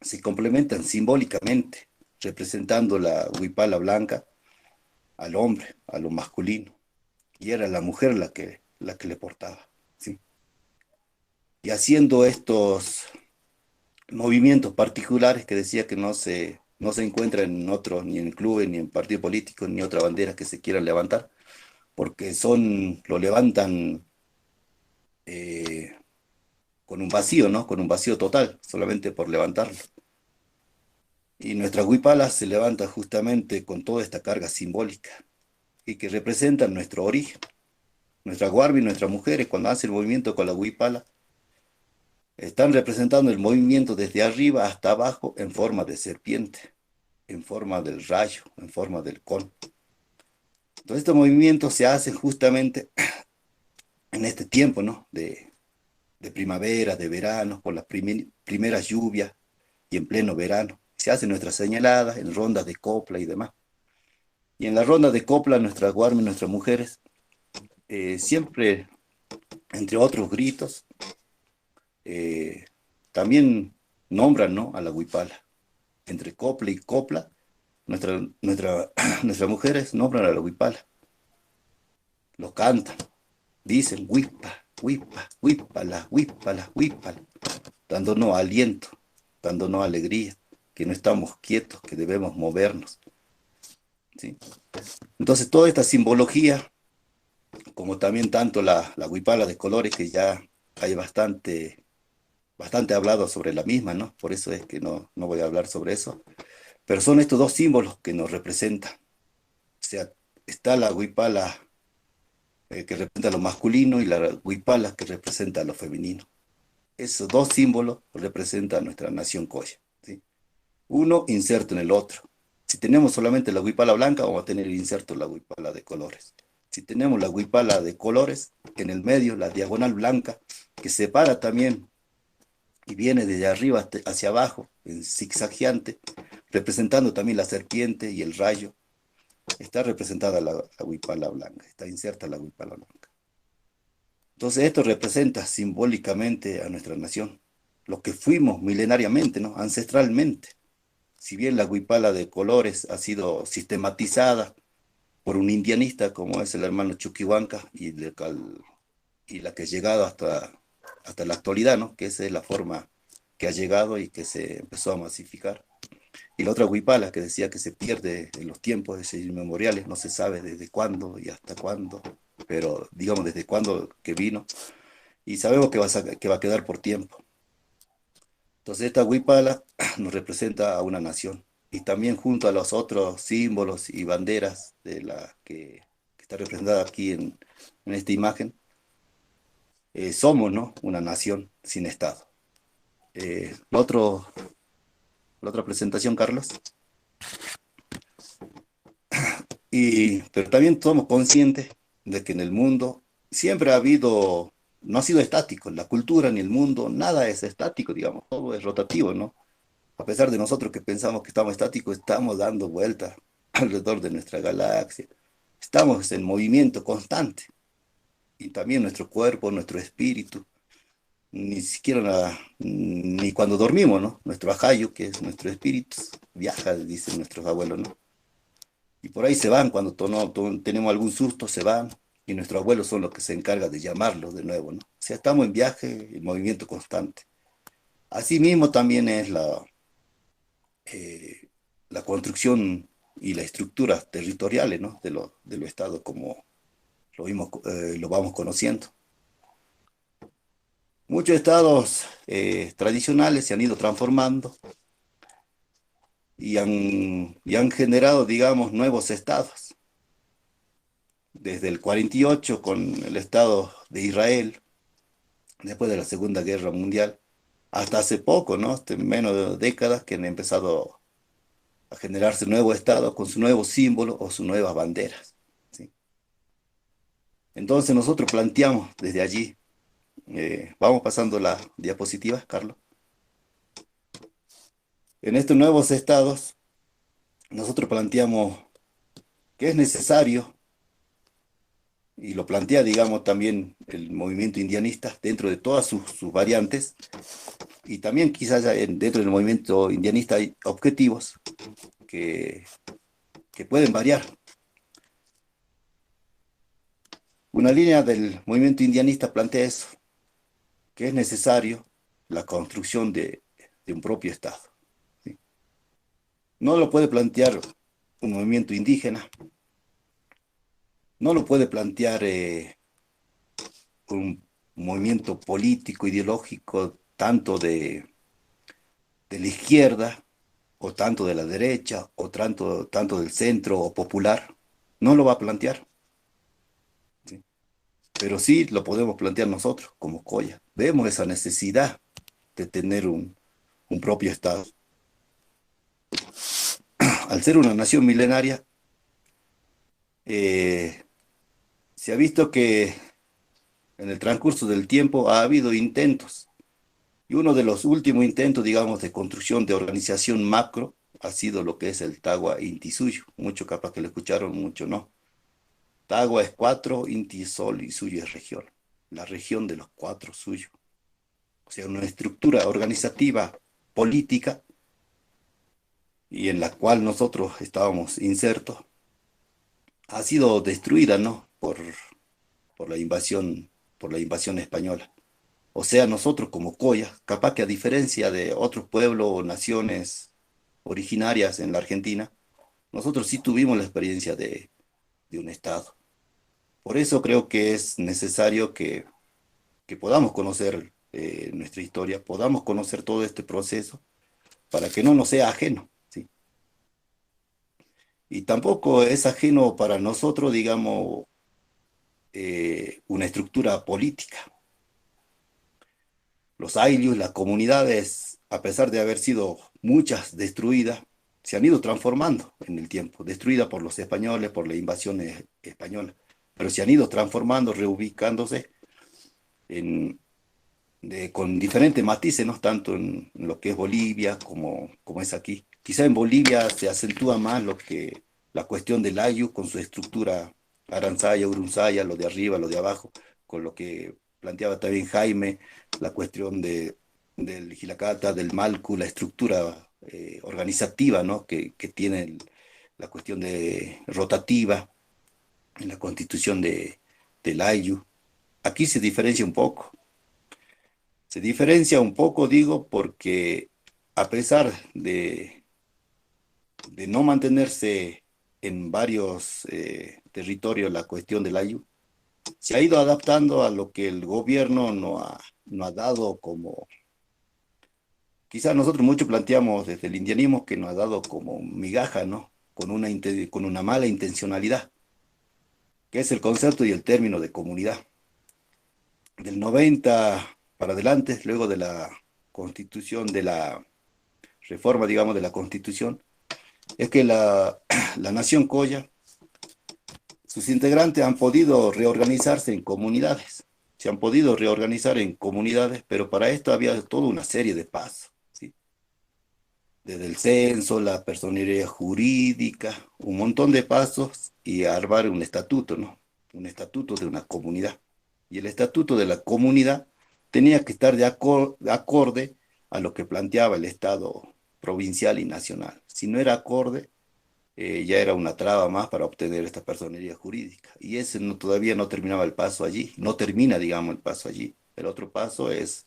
Se complementan simbólicamente, representando la huipala blanca al hombre, a lo masculino. Y era la mujer la que le portaba, ¿sí? Y haciendo estos movimientos particulares que decía que no se encuentran en otros, ni en clubes, ni en partido político, ni otra bandera que se quieran levantar, porque lo levantan eh, con un vacío, ¿no? Con un vacío total, solamente por levantarlo. Y nuestra huipala se levanta justamente con toda esta carga simbólica y que representan nuestro origen. Nuestra guardia y nuestras mujeres, cuando hacen el movimiento con la huipala, están representando el movimiento desde arriba hasta abajo en forma de serpiente, en forma del rayo, en forma del con. Entonces, estos movimientos se hacen justamente en este tiempo, ¿no? De primavera, de verano, con las primeras lluvias y en pleno verano. Se hacen nuestras señaladas en rondas de copla y demás. Y en la ronda de copla, nuestras guarmas, nuestras mujeres, siempre, entre otros gritos, eh, también nombran, ¿no? A la huipala. Entre copla y copla, nuestras mujeres nombran a la huipala. Lo cantan, dicen huipa, huipa, huipala, huipala, huipala, dándonos aliento, dándonos alegría, que no estamos quietos, que debemos movernos, ¿sí? Entonces, toda esta simbología, como también tanto la huipala de colores, que ya hay bastante hablado sobre la misma, ¿no? Por eso es que no voy a hablar sobre eso, pero son estos dos símbolos que nos representan. O sea, está la huipala que representa lo masculino y la huipala que representa lo femenino. Esos dos símbolos representan a nuestra nación Coya, ¿sí? Uno inserto en el otro. Si tenemos solamente la huipala blanca, vamos a tener inserto la huipala de colores. Si tenemos la huipala de colores, en el medio la diagonal blanca, que separa también y viene desde arriba hacia abajo, en zigzagueante, representando también la serpiente y el rayo, está representada la huipala blanca, está inserta la huipala blanca. Entonces esto representa simbólicamente a nuestra nación, lo que fuimos milenariamente, ¿no? Ancestralmente. Si bien la huipala de colores ha sido sistematizada por un indianista como es el hermano Chuquihuanca y la que ha llegado hasta la actualidad, ¿no? Que esa es la forma que ha llegado y que se empezó a masificar. Y la otra huipala que decía que se pierde en los tiempos inmemoriales, no se sabe desde cuándo y hasta cuándo, pero digamos desde cuándo que vino, y sabemos que va a quedar por tiempo. Entonces esta huipala nos representa a una nación, y también junto a los otros símbolos y banderas que está representada aquí en esta imagen, somos, ¿no? Una nación sin Estado. Eh, lo otro, la otra presentación, Carlos. Pero también somos conscientes de que en el mundo siempre ha habido, no ha sido estático, la cultura ni el mundo, nada es estático, digamos, todo es rotativo, ¿no? A pesar de nosotros que pensamos que estamos estáticos, estamos dando vueltas alrededor de nuestra galaxia. Estamos en movimiento constante. Y también nuestro cuerpo, nuestro espíritu, ni siquiera ni cuando dormimos, ¿no? Nuestro ajayo, que es nuestro espíritu, viaja, dicen nuestros abuelos, ¿no? Y por ahí se van, cuando tenemos algún susto, se van, y nuestros abuelos son los que se encargan de llamarlos de nuevo, ¿no? O sea, estamos en viaje, en movimiento constante. Asimismo también es eh, la construcción y la estructura territoriales, ¿no? De los estados como lo vamos conociendo. Muchos estados tradicionales se han ido transformando y han generado, digamos, nuevos estados. Desde el 48 con el Estado de Israel, después de la Segunda Guerra Mundial, hasta hace poco, ¿no? Hace menos de décadas que han empezado a generarse nuevos estados con su nuevo símbolo o sus nuevas banderas, ¿sí? Entonces nosotros planteamos desde allí, vamos pasando la diapositiva, Carlos. En estos nuevos estados, nosotros planteamos que es necesario, y lo plantea, digamos, también el movimiento indianista dentro de todas sus variantes, y también quizás dentro del movimiento indianista hay objetivos que, que pueden variar. Una línea del movimiento indianista plantea eso, que es necesario la construcción de un propio Estado, ¿sí? No lo puede plantear un movimiento indígena, no lo puede plantear un movimiento político, ideológico, tanto de la izquierda, o tanto de la derecha, o tanto del centro o popular. No lo va a plantear, ¿sí? Pero sí lo podemos plantear nosotros como Coya. Vemos esa necesidad de tener un propio Estado. Al ser una nación milenaria, eh, se ha visto que en el transcurso del tiempo ha habido intentos. Y uno de los últimos intentos, digamos, de construcción de organización macro ha sido lo que es el Tagua Inti Suyo. Mucho capaz que lo escucharon, mucho no. Tagua es cuatro, Inti es sol y Suyo es región. La región de los cuatro Suyo. O sea, una estructura organizativa política y en la cual nosotros estábamos insertos, ha sido destruida, ¿no? Por por la invasión española. O sea, nosotros como Coya, capaz que a diferencia de otros pueblos o naciones originarias en la Argentina, nosotros sí tuvimos la experiencia de un Estado. Por eso creo que es necesario que podamos conocer nuestra historia, podamos conocer todo este proceso para que no nos sea ajeno, ¿sí? Y tampoco es ajeno para nosotros, digamos, una estructura política. Los ayllus, las comunidades, a pesar de haber sido muchas destruidas, se han ido transformando en el tiempo, destruidas por los españoles, por la invasión española, pero se han ido transformando, reubicándose en, con diferentes matices, no tanto en lo que es Bolivia como es aquí. Quizá en Bolivia se acentúa más la cuestión del ayllu con su estructura aranzaya, urunzaya, lo de arriba, lo de abajo, con lo que planteaba también Jaime, la cuestión del Gilacata, del Malcu, la estructura organizativa, ¿no? Que tiene la cuestión de rotativa en la constitución del ayllu. Aquí se diferencia un poco. Se diferencia un poco, digo, porque a pesar de no mantenerse en varios territorios la cuestión del ayllu, se ha ido adaptando a lo que el gobierno no ha dado como, quizás nosotros mucho planteamos desde el indianismo que nos ha dado como migaja, ¿no? Con una mala intencionalidad, que es el concepto y el término de comunidad. Del 90 para adelante, luego de la constitución, de la reforma, digamos, de la constitución, es que la nación Coya sus integrantes han podido reorganizarse en comunidades. Se han podido reorganizar en comunidades, pero para esto había toda una serie de pasos, ¿sí? Desde el censo, la personería jurídica, un montón de pasos y armar un estatuto, ¿no? Un estatuto de una comunidad. Y el estatuto de la comunidad tenía que estar de acorde a lo que planteaba el Estado provincial y nacional. Si no era acorde, ya era una traba más para obtener esta personería jurídica. Y ese todavía no terminaba el paso allí, no termina, digamos, el paso allí. El otro paso es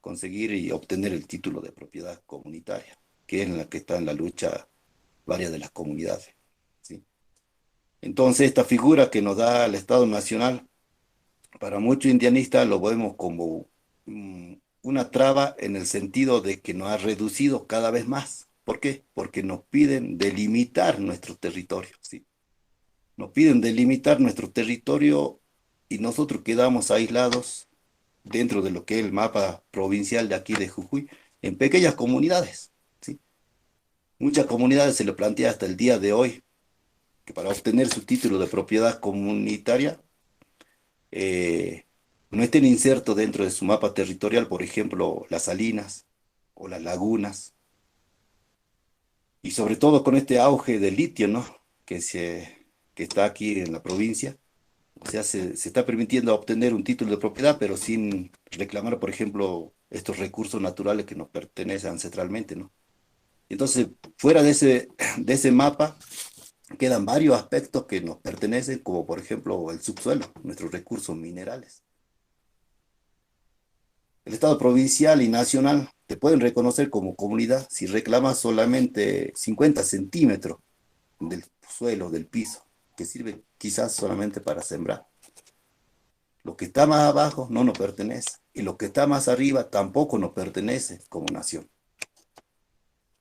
conseguir y obtener el título de propiedad comunitaria, que es en la que está en la lucha varias de las comunidades, ¿sí? Entonces, esta figura que nos da el Estado Nacional, para muchos indianistas lo vemos como una traba en el sentido de que nos ha reducido cada vez más. ¿Por qué? Porque nos piden delimitar nuestro territorio, ¿sí? Nos piden delimitar nuestro territorio y nosotros quedamos aislados dentro de lo que es el mapa provincial de aquí de Jujuy, en pequeñas comunidades, ¿sí? Muchas comunidades se le plantea hasta el día de hoy que para obtener su título de propiedad comunitaria eh, no estén insertos dentro de su mapa territorial, por ejemplo, las salinas o las lagunas, y sobre todo con este auge del litio, ¿no? Que está aquí en la provincia. O sea, se está permitiendo obtener un título de propiedad, pero sin reclamar, por ejemplo, estos recursos naturales que nos pertenecen ancestralmente, ¿no? Entonces, fuera de ese mapa, quedan varios aspectos que nos pertenecen, como por ejemplo el subsuelo, nuestros recursos minerales. El Estado provincial y nacional te pueden reconocer como comunidad si reclamas solamente 50 centímetros del suelo, del piso, que sirve quizás solamente para sembrar. Lo que está más abajo no nos pertenece y lo que está más arriba tampoco nos pertenece como nación.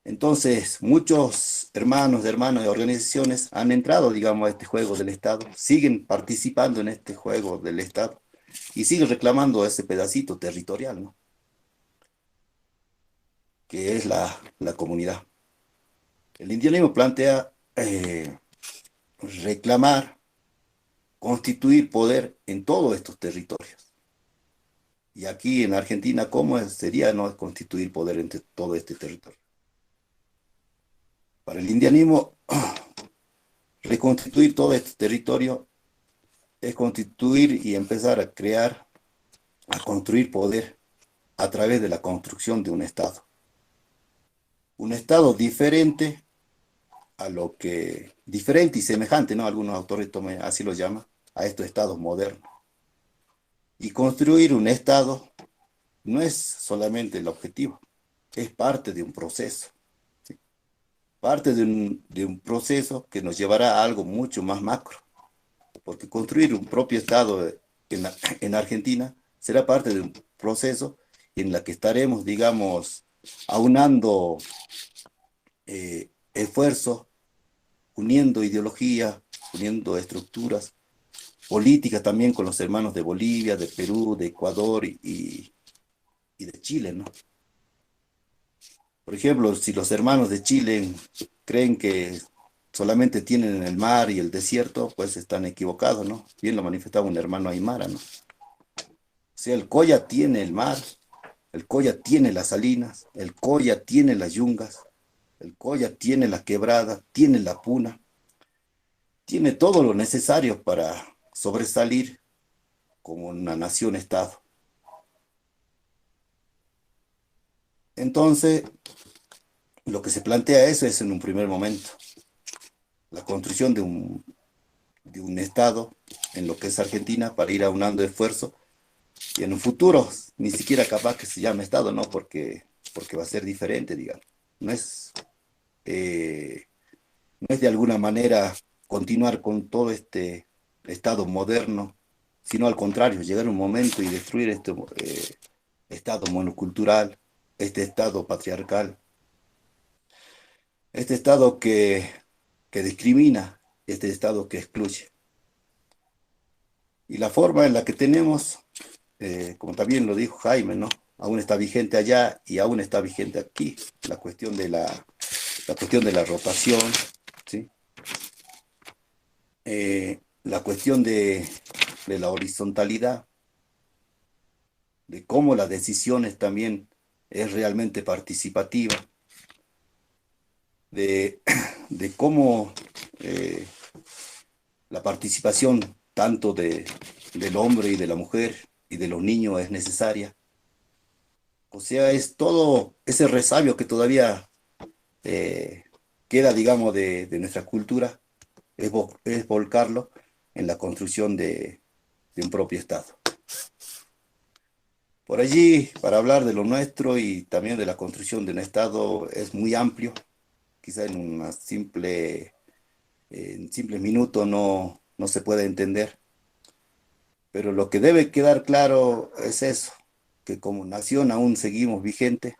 Entonces, muchos hermanos, hermanas de organizaciones han entrado, digamos, a este juego del Estado, siguen participando en este juego del Estado y siguen reclamando ese pedacito territorial, ¿no? Que es la comunidad. El indianismo plantea reclamar, constituir poder en todos estos territorios. Y aquí en Argentina, ¿cómo sería no constituir poder entre todo este territorio? Para el indianismo, reconstituir todo este territorio es constituir y empezar a crear, a construir poder a través de la construcción de un Estado. Un Estado diferente a lo que, diferente y semejante, ¿no? Algunos autores así lo llaman, a estos estados modernos. Y construir un Estado no es solamente el objetivo, es parte de un proceso, ¿sí? Parte de un proceso que nos llevará a algo mucho más macro, porque construir un propio Estado en Argentina será parte de un proceso en la que estaremos, digamos, aunando esfuerzos, uniendo ideología, uniendo estructuras políticas también con los hermanos de Bolivia, de Perú, de Ecuador y de Chile, ¿no? Por ejemplo, si los hermanos de Chile creen que solamente tienen el mar y el desierto, pues están equivocados, ¿no? Bien lo manifestaba un hermano aymara, ¿no? O sea, el Coya tiene el mar, el Coya tiene las salinas, el Coya tiene las yungas, el Coya tiene la quebrada, tiene la puna, tiene todo lo necesario para sobresalir como una nación-estado. Entonces, lo que se plantea eso es en un primer momento, la construcción de un Estado en lo que es Argentina para ir aunando esfuerzos y en un futuro ni siquiera capaz que se llame Estado, ¿no? Porque va a ser diferente, digamos. No es, no es de alguna manera continuar con todo este Estado moderno, sino al contrario, llegar un momento y destruir este Estado monocultural, este Estado patriarcal, este Estado que discrimina, este Estado que excluye. Y la forma en la que tenemos, como también lo dijo Jaime, ¿no? Aún está vigente allá y aún está vigente aquí, la cuestión de la cuestión de la rotación, ¿sí? la cuestión de la horizontalidad, de cómo las decisiones también es realmente participativa, de, de cómo eh, la participación tanto del hombre y de la mujer y de los niños es necesaria. O sea, es todo ese resabio que todavía eh, queda, digamos, de nuestra cultura, es volcarlo en la construcción de un propio Estado. Por allí, para hablar de lo nuestro y también de la construcción de un Estado, es muy amplio. Quizá en simples minutos no se puede entender. Pero lo que debe quedar claro es eso, que como nación aún seguimos vigente.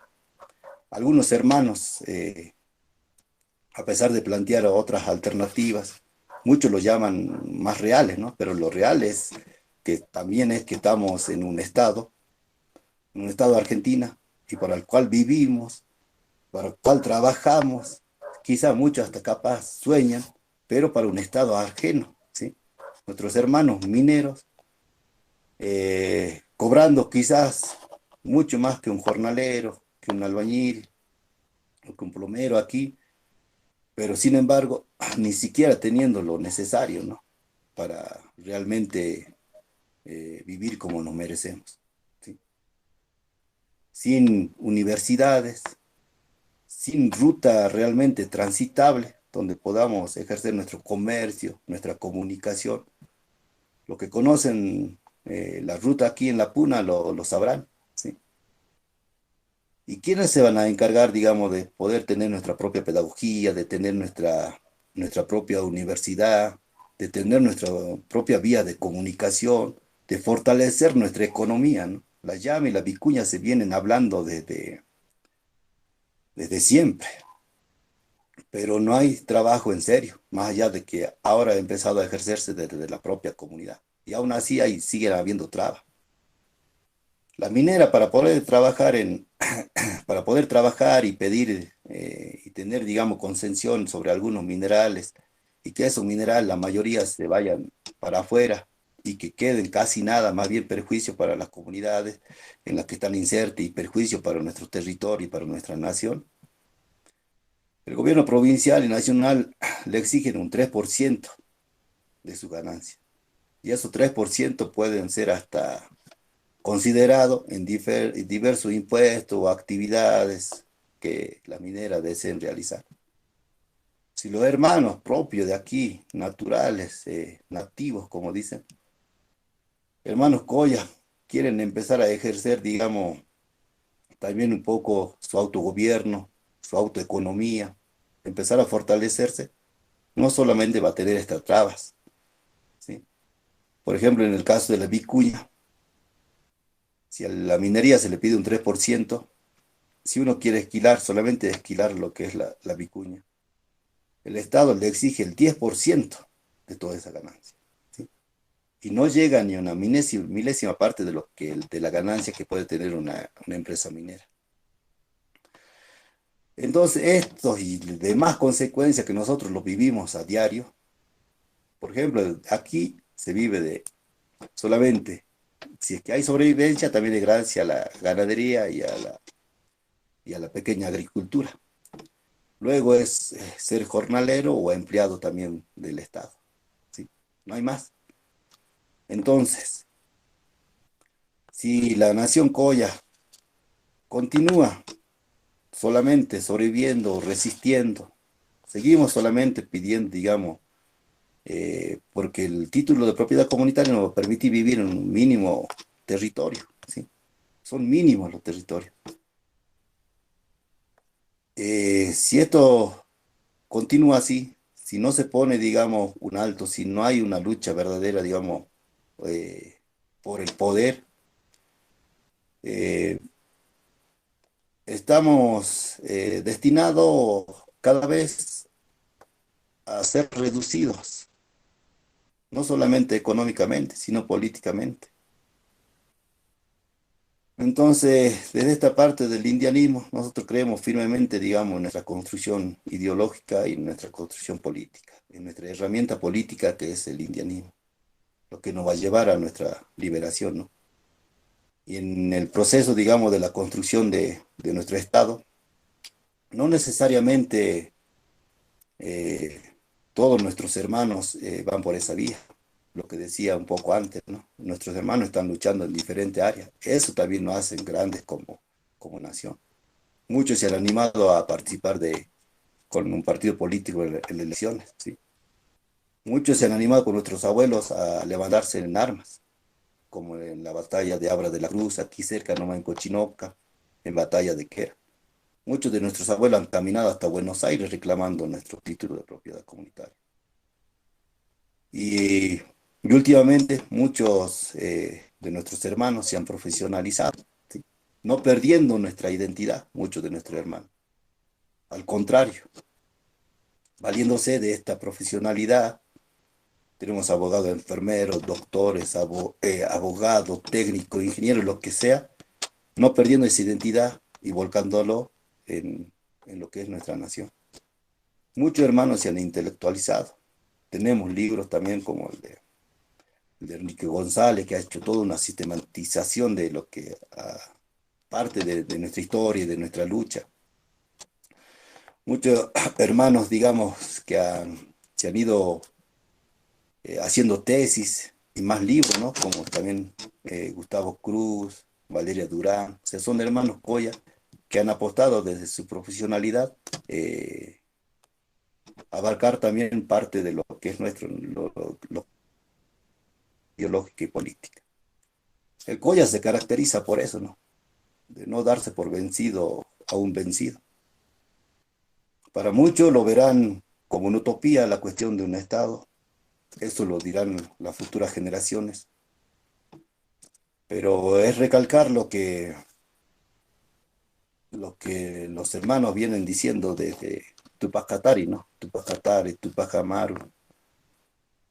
Algunos hermanos, a pesar de plantear otras alternativas, muchos lo llaman más reales, ¿no? Pero lo real es que también es que estamos en un estado de Argentina, y para el cual vivimos, para el cual trabajamos, quizá muchos hasta capaz sueñan, pero para un estado ajeno, ¿sí? Nuestros hermanos mineros, cobrando quizás mucho más que un jornalero, que un albañil, o que un plomero aquí, pero sin embargo, ni siquiera teniendo lo necesario, ¿no? Para realmente vivir como nos merecemos, ¿sí? Sin universidades, sin ruta realmente transitable, donde podamos ejercer nuestro comercio, nuestra comunicación. Lo que conocen la ruta aquí en La Puna lo sabrán, ¿sí? ¿Y quiénes se van a encargar, digamos, de poder tener nuestra propia pedagogía, de tener nuestra propia universidad, de tener nuestra propia vía de comunicación, de fortalecer nuestra economía, ¿no? La llama y la vicuña se vienen hablando desde siempre, pero no hay trabajo en serio, más allá de que ahora ha empezado a ejercerse desde la propia comunidad. Y aún así ahí siguen habiendo trabas. La minera para poder trabajar para poder trabajar y pedir y tener, digamos, concesión sobre algunos minerales y que esos minerales, la mayoría se vayan para afuera y que queden casi nada, más bien perjuicio para las comunidades en las que están insertas y perjuicio para nuestro territorio y para nuestra nación. El gobierno provincial y nacional le exigen un 3% de su ganancia. Y esos 3% pueden ser hasta considerado en diversos impuestos o actividades que la minera deseen realizar. Si los hermanos propios de aquí, naturales, nativos, como dicen, hermanos Coya, quieren empezar a ejercer, digamos, también un poco su autogobierno, su autoeconomía, empezar a fortalecerse, no solamente va a tener estas trabas, ¿sí? Por ejemplo, en el caso de la vicuña, si a la minería se le pide un 3%, si uno quiere esquilar, solamente esquilar lo que es la vicuña, el Estado le exige el 10% de toda esa ganancia, ¿sí? Y no llega ni a una milésima parte de la ganancia que puede tener una empresa minera. Entonces, estos y demás consecuencias que nosotros lo vivimos a diario, por ejemplo, aquí se vive de solamente, si es que hay sobrevivencia, también es gracias a la ganadería y a la pequeña agricultura. Luego es ser jornalero o empleado también del Estado, ¿sí? No hay más. Entonces, si la nación Coya continúa solamente sobreviviendo o resistiendo, seguimos solamente pidiendo, digamos, porque el título de propiedad comunitaria nos permite vivir en un mínimo territorio, ¿sí? Son mínimos los territorios. Si esto continúa así, si no se pone, digamos, un alto, si no hay una lucha verdadera, digamos, eh, por el poder, eh, estamos destinados cada vez a ser reducidos, no solamente económicamente, sino políticamente. Entonces, desde esta parte del indianismo, nosotros creemos firmemente, digamos, en nuestra construcción ideológica y en nuestra construcción política, en nuestra herramienta política que es el indianismo. lo que nos va a llevar a nuestra liberación, ¿no? Y en el proceso, digamos, de la construcción de nuestro Estado, no necesariamente eh, todos nuestros hermanos van por esa vía, lo que decía un poco antes, ¿no? Nuestros hermanos están luchando en diferentes áreas. Eso también nos hacen grandes como nación. Muchos se han animado a participar con un partido político en elecciones, ¿sí? Muchos se han animado con nuestros abuelos a levantarse en armas, como en la batalla de Abra de la Cruz, aquí cerca, nomás en Cochinoca, en batalla de Quera. Muchos de nuestros abuelos han caminado hasta Buenos Aires reclamando nuestro título de propiedad comunitaria. Y, y últimamente muchos de nuestros hermanos se han profesionalizado, ¿sí? No perdiendo nuestra identidad, muchos de nuestros hermanos. Al contrario, valiéndose de esta profesionalidad. Tenemos abogados, enfermeros, doctores, abogados, técnicos, ingenieros, lo que sea, no perdiendo esa identidad y volcándolo en lo que es nuestra nación. Muchos hermanos se han intelectualizado. Tenemos libros también como el de Enrique González, que ha hecho toda una sistematización de lo que parte de nuestra historia y de nuestra lucha. Muchos hermanos, digamos, se han ido haciendo tesis y más libros, ¿no? Como también Gustavo Cruz, Valeria Durán, o sea, son hermanos Coya que han apostado desde su profesionalidad abarcar también parte de lo que es nuestro, lo ideológico y política. El Coya se caracteriza por eso, ¿no? De no darse por vencido a un vencido. Para muchos lo verán como una utopía la cuestión de un Estado. Eso lo dirán las futuras generaciones. Pero es recalcar lo que los hermanos vienen diciendo desde Tupac Katari, ¿no? Tupac Katari, Tupac Amaru.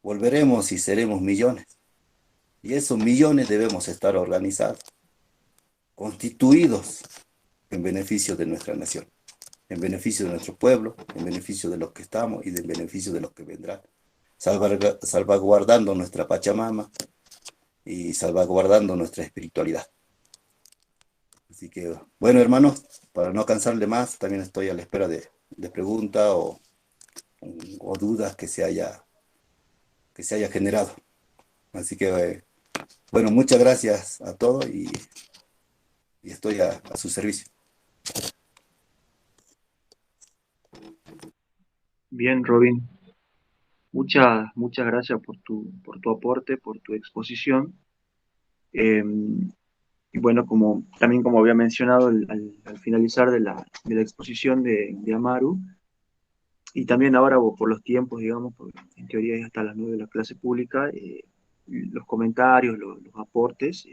Volveremos y seremos millones. Y esos millones debemos estar organizados, constituidos en beneficio de nuestra nación, en beneficio de nuestro pueblo, en beneficio de los que estamos y en beneficio de los que vendrán, salvaguardando nuestra Pachamama y salvaguardando nuestra espiritualidad. Así que, bueno, hermanos, para no cansarle más, también estoy a la espera de preguntas o dudas que se haya generado. Así que, bueno, muchas gracias a todos y estoy a su servicio. Bien, Robin, muchas gracias por tu aporte, por tu exposición. Eh, y bueno, también como había mencionado al finalizar de la exposición de Amaru, y también ahora por los tiempos, digamos, porque en teoría es hasta las 9 de la clase pública, los comentarios, los aportes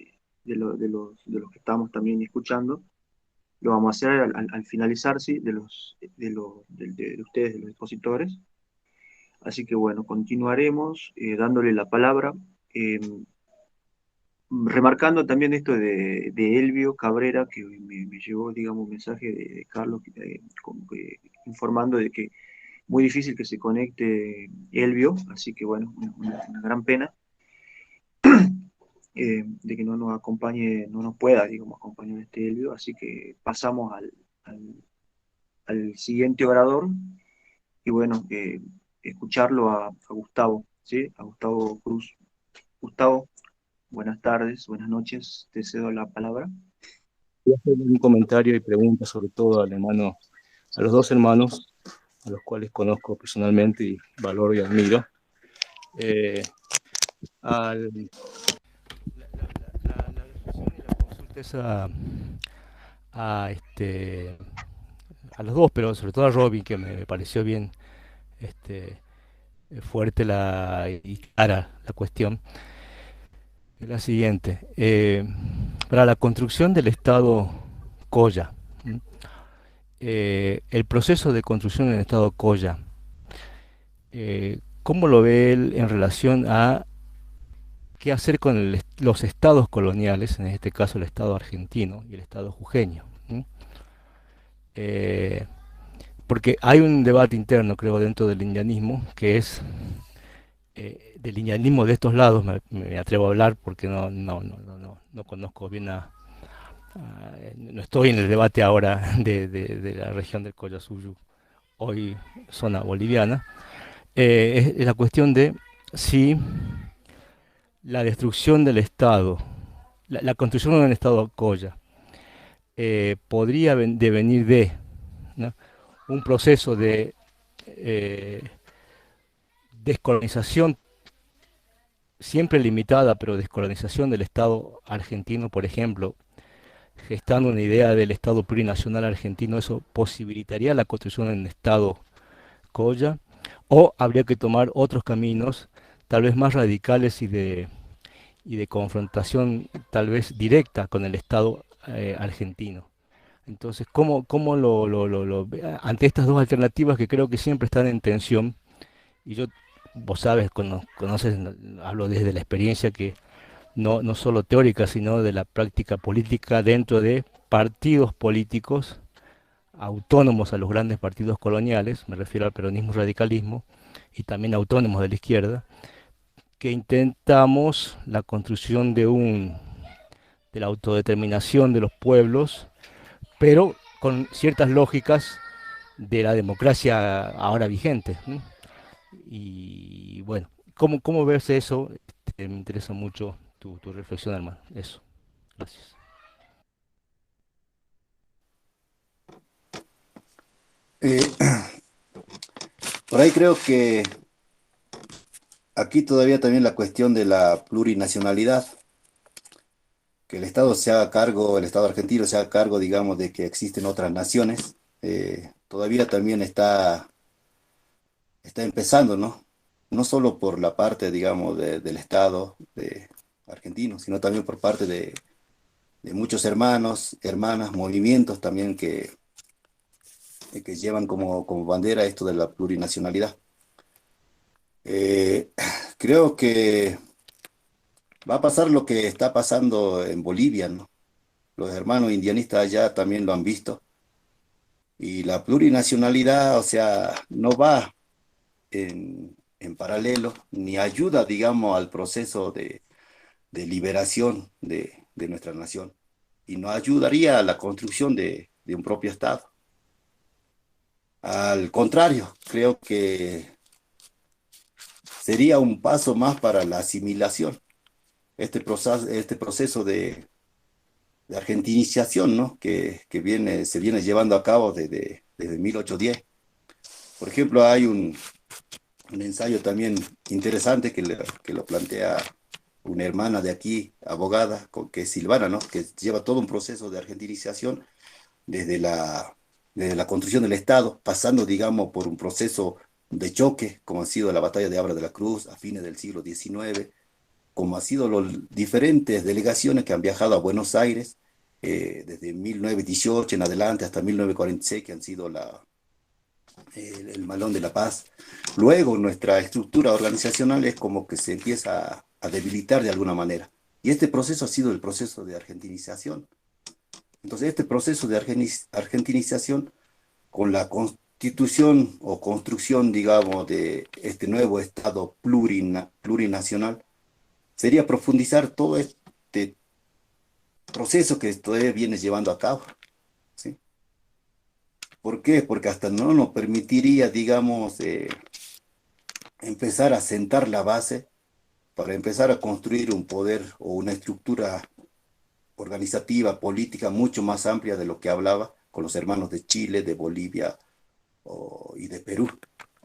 de los que estamos también escuchando, lo vamos a hacer al finalizar, ¿sí? De ustedes, de los expositores. Así que bueno, continuaremos dándole la palabra, eh, remarcando también esto de Elvio Cabrera, que me llegó, digamos, un mensaje de Carlos informando de que muy difícil que se conecte Elvio, así que bueno, una gran pena de que no nos acompañe, no nos pueda, digamos, acompañar este Elvio, así que pasamos al, al siguiente orador y bueno, escucharlo a Gustavo, ¿sí? A Gustavo Cruz. Gustavo, buenas tardes, buenas noches, te cedo la palabra. Voy a hacer un comentario y pregunta sobre todo a los dos hermanos, a los cuales conozco personalmente y valoro y admiro. La discusión y la consulta es a los dos, pero sobre todo a Robin, que me pareció bien fuerte y clara la cuestión. Es la siguiente. Para la construcción del Estado Coya, el proceso de construcción del Estado Coya, ¿cómo lo ve él en relación a qué hacer con los estados coloniales, en este caso el Estado argentino y el Estado jujeño? Porque hay un debate interno, creo, dentro del indianismo, que es del linealismo de estos lados me atrevo a hablar porque no conozco bien no estoy en el debate ahora de la región del Collasuyo, hoy zona boliviana. Es la cuestión de si la destrucción del Estado, la construcción de un Estado Colla, podría devenir de, ¿no?, un proceso de eh, descolonización siempre limitada, pero descolonización del Estado argentino, por ejemplo, gestando una idea del Estado plurinacional argentino. Eso posibilitaría la construcción de un Estado Colla, o habría que tomar otros caminos, tal vez más radicales y de confrontación tal vez directa con el Estado argentino. Entonces, ¿cómo ante estas dos alternativas que creo que siempre están en tensión? Y yo, vos sabes, conoces, hablo desde la experiencia que no solo teórica, sino de la práctica política dentro de partidos políticos autónomos a los grandes partidos coloniales, me refiero al peronismo y radicalismo, y también autónomos de la izquierda, que intentamos la construcción de la autodeterminación de los pueblos, pero con ciertas lógicas de la democracia ahora vigente, ¿no? Y bueno, ¿cómo ves eso? Me interesa mucho tu reflexión, hermano. Eso. Gracias. Eh, por ahí creo que aquí todavía también la cuestión de la plurinacionalidad, que el Estado se haga cargo, el Estado argentino se haga cargo, digamos, de que existen otras naciones, todavía también está empezando, ¿no? No solo por la parte, digamos, del Estado argentino, sino también por parte de muchos hermanos, hermanas, movimientos también que llevan como bandera esto de la plurinacionalidad. Eh, Creo que va a pasar lo que está pasando en Bolivia, ¿no? Los hermanos indianistas allá también lo han visto. Y la plurinacionalidad, o sea, no va en paralelo ni ayuda, digamos, al proceso de liberación de nuestra nación. Y no ayudaría a la construcción de un propio Estado. Al contrario, creo que sería un paso más para la asimilación. Este proceso de argentinización, ¿no? Que se viene llevando a cabo desde 1810. Por ejemplo, hay un ensayo también interesante que lo plantea una hermana de aquí, abogada, que es Silvana, ¿no? Que lleva todo un proceso de argentinización desde desde la construcción del Estado, pasando, digamos, por un proceso de choque, como ha sido la batalla de Abra de la Cruz a fines del siglo XIX, como han sido las diferentes delegaciones que han viajado a Buenos Aires, desde 1918 en adelante hasta 1946, que han sido el Malón de la Paz. Luego nuestra estructura organizacional es como que se empieza a debilitar de alguna manera. Y este proceso ha sido el proceso de argentinización. Entonces, este proceso de argentinización, con la constitución o construcción, digamos, de este nuevo Estado plurinacional, sería profundizar todo este proceso que todavía viene llevando a cabo, ¿sí? ¿Por qué? Porque hasta no nos permitiría, digamos, empezar a sentar la base para empezar a construir un poder o una estructura organizativa, política mucho más amplia de lo que hablaba con los hermanos de Chile, de Bolivia y de Perú.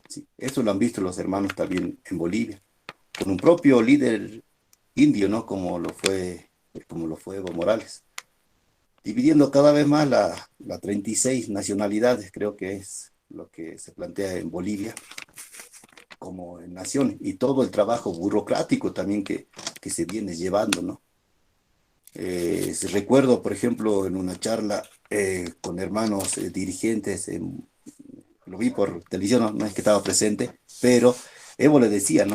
¿Sí? Eso lo han visto los hermanos también en Bolivia, con un propio líder indio, ¿no? Como lo fue Evo Morales, dividiendo cada vez más la 36 nacionalidades, creo que es lo que se plantea en Bolivia como en nación, y todo el trabajo burocrático también que se viene llevando, ¿no? Recuerdo, por ejemplo, en una charla con hermanos dirigentes, lo vi por televisión, no es que estaba presente, pero Evo le decía, ¿no?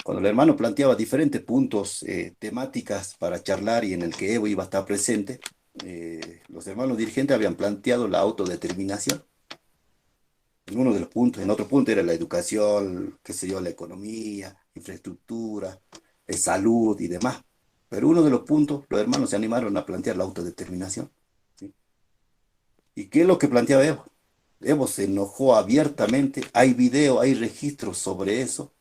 Cuando el hermano planteaba diferentes puntos, temáticas para charlar y en el que Evo iba a estar presente, los hermanos dirigentes habían planteado la autodeterminación. en uno de los puntos, en otro punto era la educación, qué sé yo, la economía, infraestructura, salud y demás. Pero uno de los puntos, los hermanos se animaron a plantear la autodeterminación. ¿Sí? ¿Y qué es lo que planteaba Evo? Evo se enojó abiertamente, hay video, hay registros sobre eso,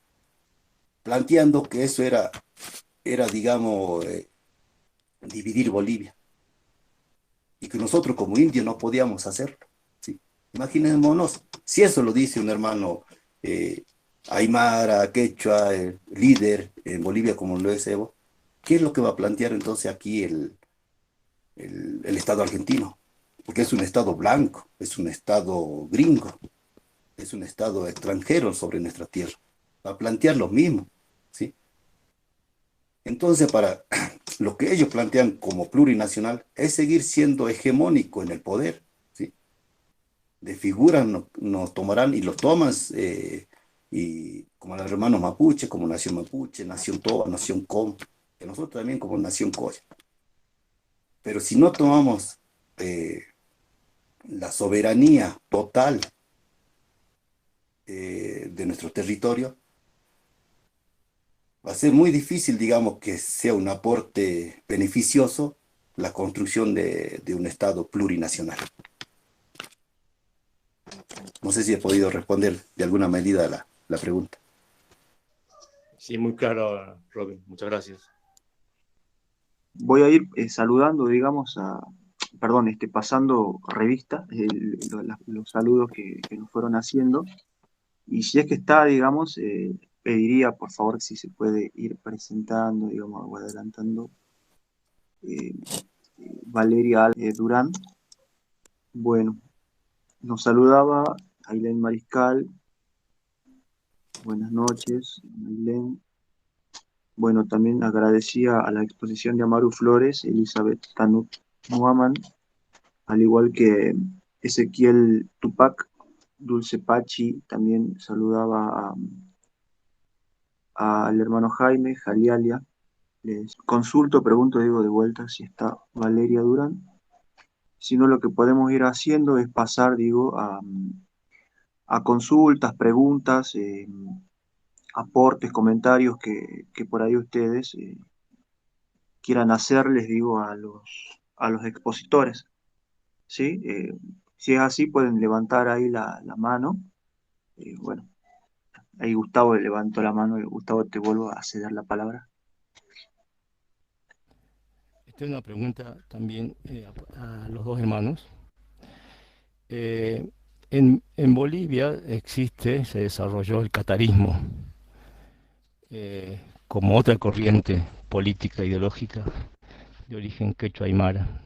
planteando que eso era digamos, dividir Bolivia y que nosotros como indios no podíamos hacerlo. ¿Sí? Imaginémonos, si eso lo dice un hermano eh, aymara, quechua, líder en Bolivia como lo es Evo, ¿qué es lo que va a plantear entonces aquí el Estado argentino? Porque es un Estado blanco, es un Estado gringo, es un Estado extranjero sobre nuestra tierra. Va a plantear lo mismo, ¿sí? Entonces, para lo que ellos plantean como plurinacional es seguir siendo hegemónico en el poder, ¿sí? De figuras nos tomarán y los toman, y como los hermanos mapuche, como nación mapuche, nación toba, nación com, que nosotros también como nación coya. Pero si no tomamos eh, la soberanía total de nuestro territorio, va a ser muy difícil, digamos, que sea un aporte beneficioso la construcción de un Estado plurinacional. No sé si he podido responder de alguna medida la pregunta. Sí, muy claro, Robin. Muchas gracias. Voy a ir saludando, digamos, perdón, pasando revista, los saludos que nos fueron haciendo. Y si es que está, digamos, pediría por favor si se puede ir presentando, digamos, o adelantando eh, Valeria Durán. Bueno, nos saludaba Ailén Mariscal. Buenas noches, Ailén. Bueno, también agradecía a la exposición de Amaru Flores, Elizabeth Tanut Muhammad, al igual que Ezequiel Tupac, Dulce Pachi, también saludaba al hermano Jaime, Jalialia. Les consulto, pregunto, digo de vuelta si está Valeria Durán. Si no, lo que podemos ir haciendo es pasar, digo, a consultas, preguntas, aportes, comentarios que por ahí ustedes quieran hacerles, digo, a los expositores. ¿Sí? Si es así, pueden levantar ahí la mano. Bueno, ahí Gustavo levantó la mano. Gustavo, te vuelvo a ceder la palabra. Esta es una pregunta también a los dos hermanos. Eh, en Bolivia se desarrolló el catarismo como otra corriente política ideológica de origen quechua aymara.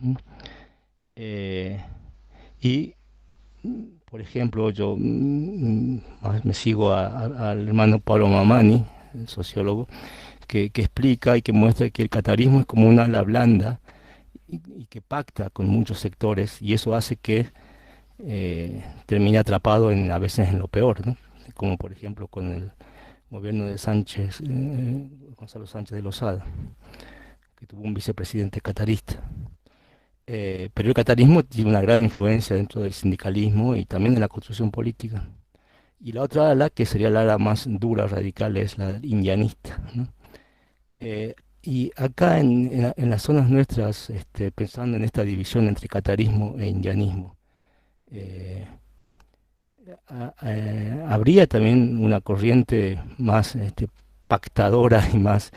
Eh, y, por ejemplo, yo me sigo al hermano Pablo Mamani, el sociólogo, que explica y que muestra que el catarismo es como una ala blanda y que pacta con muchos sectores y eso hace que termine atrapado a veces en lo peor, ¿no? Como por ejemplo con el gobierno de Sánchez, Gonzalo Sánchez de Lozada, que tuvo un vicepresidente catarista. Pero el catarismo tiene una gran influencia dentro del sindicalismo y también en la construcción política. Y la otra ala, que sería la ala más dura, radical, es la indianista, ¿no? Y acá en las zonas nuestras, pensando en esta división entre catarismo e indianismo, eh, habría también una corriente más pactadora y más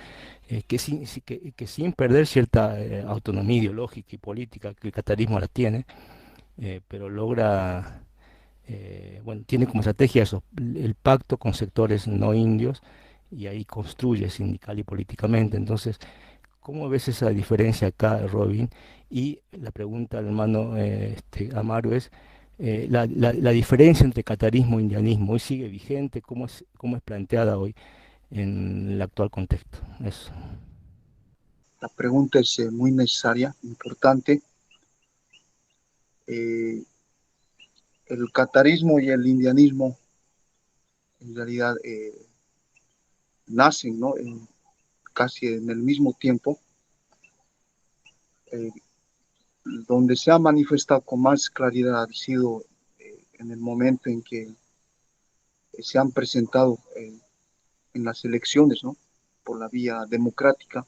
que sin perder cierta autonomía ideológica y política que el catarismo la tiene, pero logra, bueno, tiene como estrategia eso, el pacto con sectores no indios y ahí construye sindical y políticamente. Entonces, ¿cómo ves esa diferencia acá, Robin? Y la pregunta al hermano Amaro es, la diferencia entre catarismo e indianismo, ¿hoy sigue vigente? Cómo es planteada hoy en el actual contexto? Eso. La pregunta es muy necesaria, importante. Eh, el catarismo y el indianismo en realidad nacen, ¿no? Casi en el mismo tiempo. Eh, donde se ha manifestado con más claridad ha sido en el momento en que se han presentado en las elecciones, ¿no? Por la vía democrática.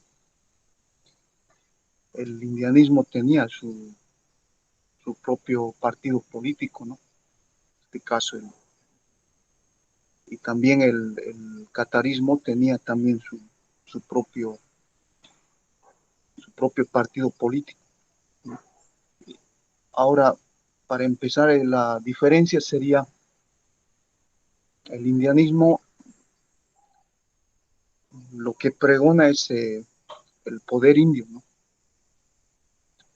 El indianismo tenía su propio partido político, ¿no? En este caso, y también el catarismo tenía también su propio, su propio partido político, ¿no? Ahora, para empezar, la diferencia sería el indianismo, lo que pregona es el poder indio, ¿no?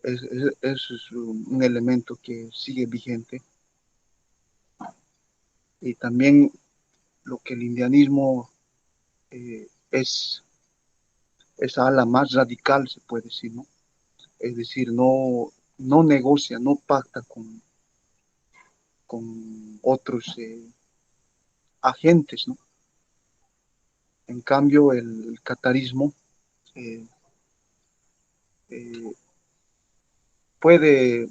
Es un elemento que sigue vigente. Y también lo que el indianismo es esa ala más radical, se puede decir, ¿no? Es decir, no negocia, no pacta con otros agentes, ¿no? En cambio, el catarismo eh, eh, puede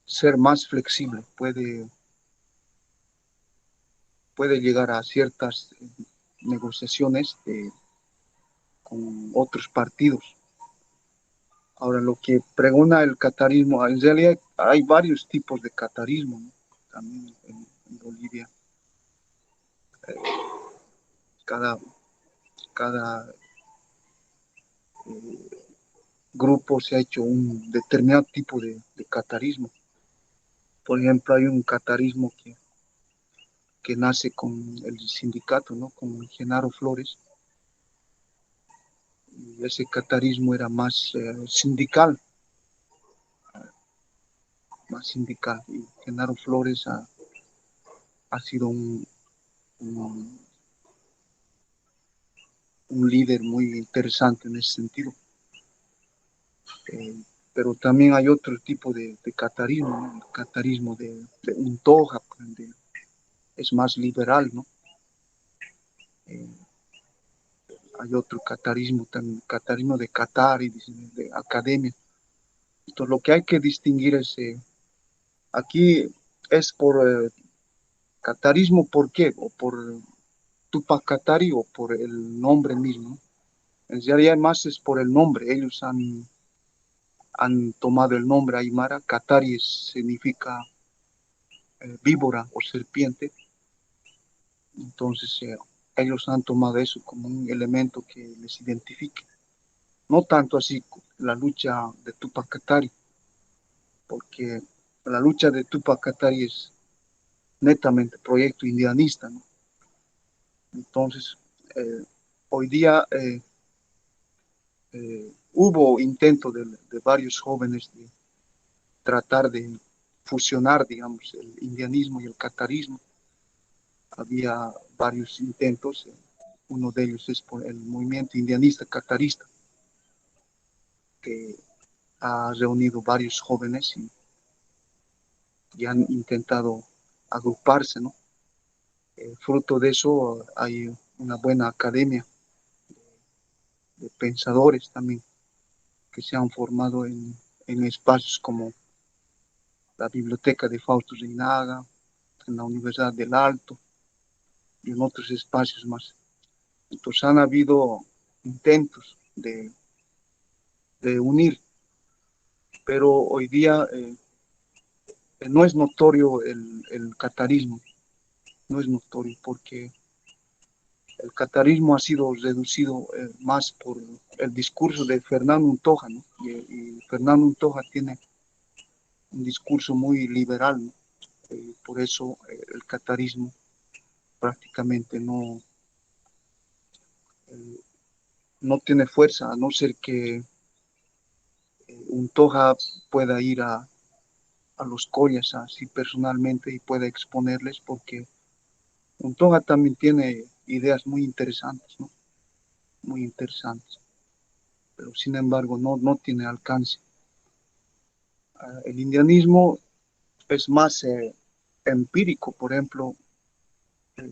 ser más flexible, puede llegar a ciertas negociaciones con otros partidos. Ahora, lo que pregona el catarismo, en realidad hay varios tipos de catarismo, ¿no? También en Bolivia. Cada, cada grupo se ha hecho un determinado tipo de catarismo. Por ejemplo, hay un catarismo que nace con el sindicato, ¿no? Con Genaro Flores. Y ese catarismo era más sindical. Y Genaro Flores ha sido un líder muy interesante en ese sentido. Eh, pero también hay otro tipo de catarismo, ¿no? El catarismo de Untoja, es más liberal, ¿no? Eh, Hay otro catarismo, también catarismo de Qatar y de academia. Entonces, lo que hay que distinguir es, aquí es por catarismo, ¿por qué? O por Tupac Katari o por el nombre mismo. En realidad más es por el nombre. Ellos han tomado el nombre Aymara. Katari significa víbora o serpiente. Entonces, ellos han tomado eso como un elemento que les identifique. No tanto así la lucha de Tupac Katari, porque la lucha de Tupac Katari es netamente proyecto indianista, ¿no? Entonces, hoy día hubo intento de varios jóvenes de tratar de fusionar, digamos, el indianismo y el catarismo. Había varios intentos, uno de ellos es por el movimiento indianista catarista, que ha reunido varios jóvenes y han intentado agruparse, ¿no? Fruto de eso hay una buena academia de pensadores también que se han formado en espacios como la Biblioteca de Fausto Reinaga, en la Universidad del Alto y en otros espacios más. Entonces han habido intentos de unir, pero hoy día no es notorio el catarismo, no es notorio porque el catarismo ha sido reducido más por el discurso de Fernando Untoja, ¿no? Y Fernando Untoja tiene un discurso muy liberal, ¿no? Por eso el catarismo prácticamente eh, no tiene fuerza, a no ser que Untoja pueda ir a los collas así personalmente y pueda exponerles, porque Untoja también tiene ideas muy interesantes, ¿no? Muy interesantes, pero sin embargo no tiene alcance. El indianismo es más empírico, por ejemplo,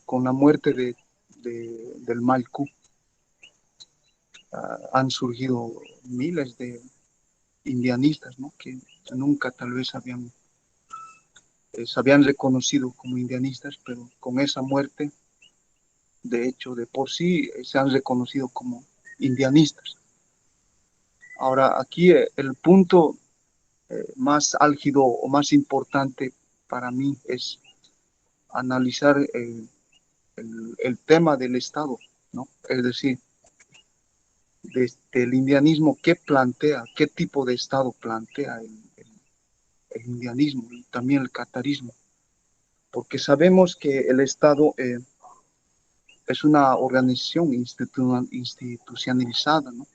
con la muerte del Malku, han surgido miles de indianistas, ¿no? Que nunca tal vez se habían reconocido como indianistas, pero con esa muerte de hecho, de por sí se han reconocido como indianistas. Ahora, aquí el punto más álgido o más importante para mí es analizar el tema del Estado, ¿no? Es decir, desde el indianismo, ¿qué plantea, qué tipo de Estado plantea el indianismo y también el catarismo? Porque sabemos que el Estado es una organización institucionalizada, ¿no?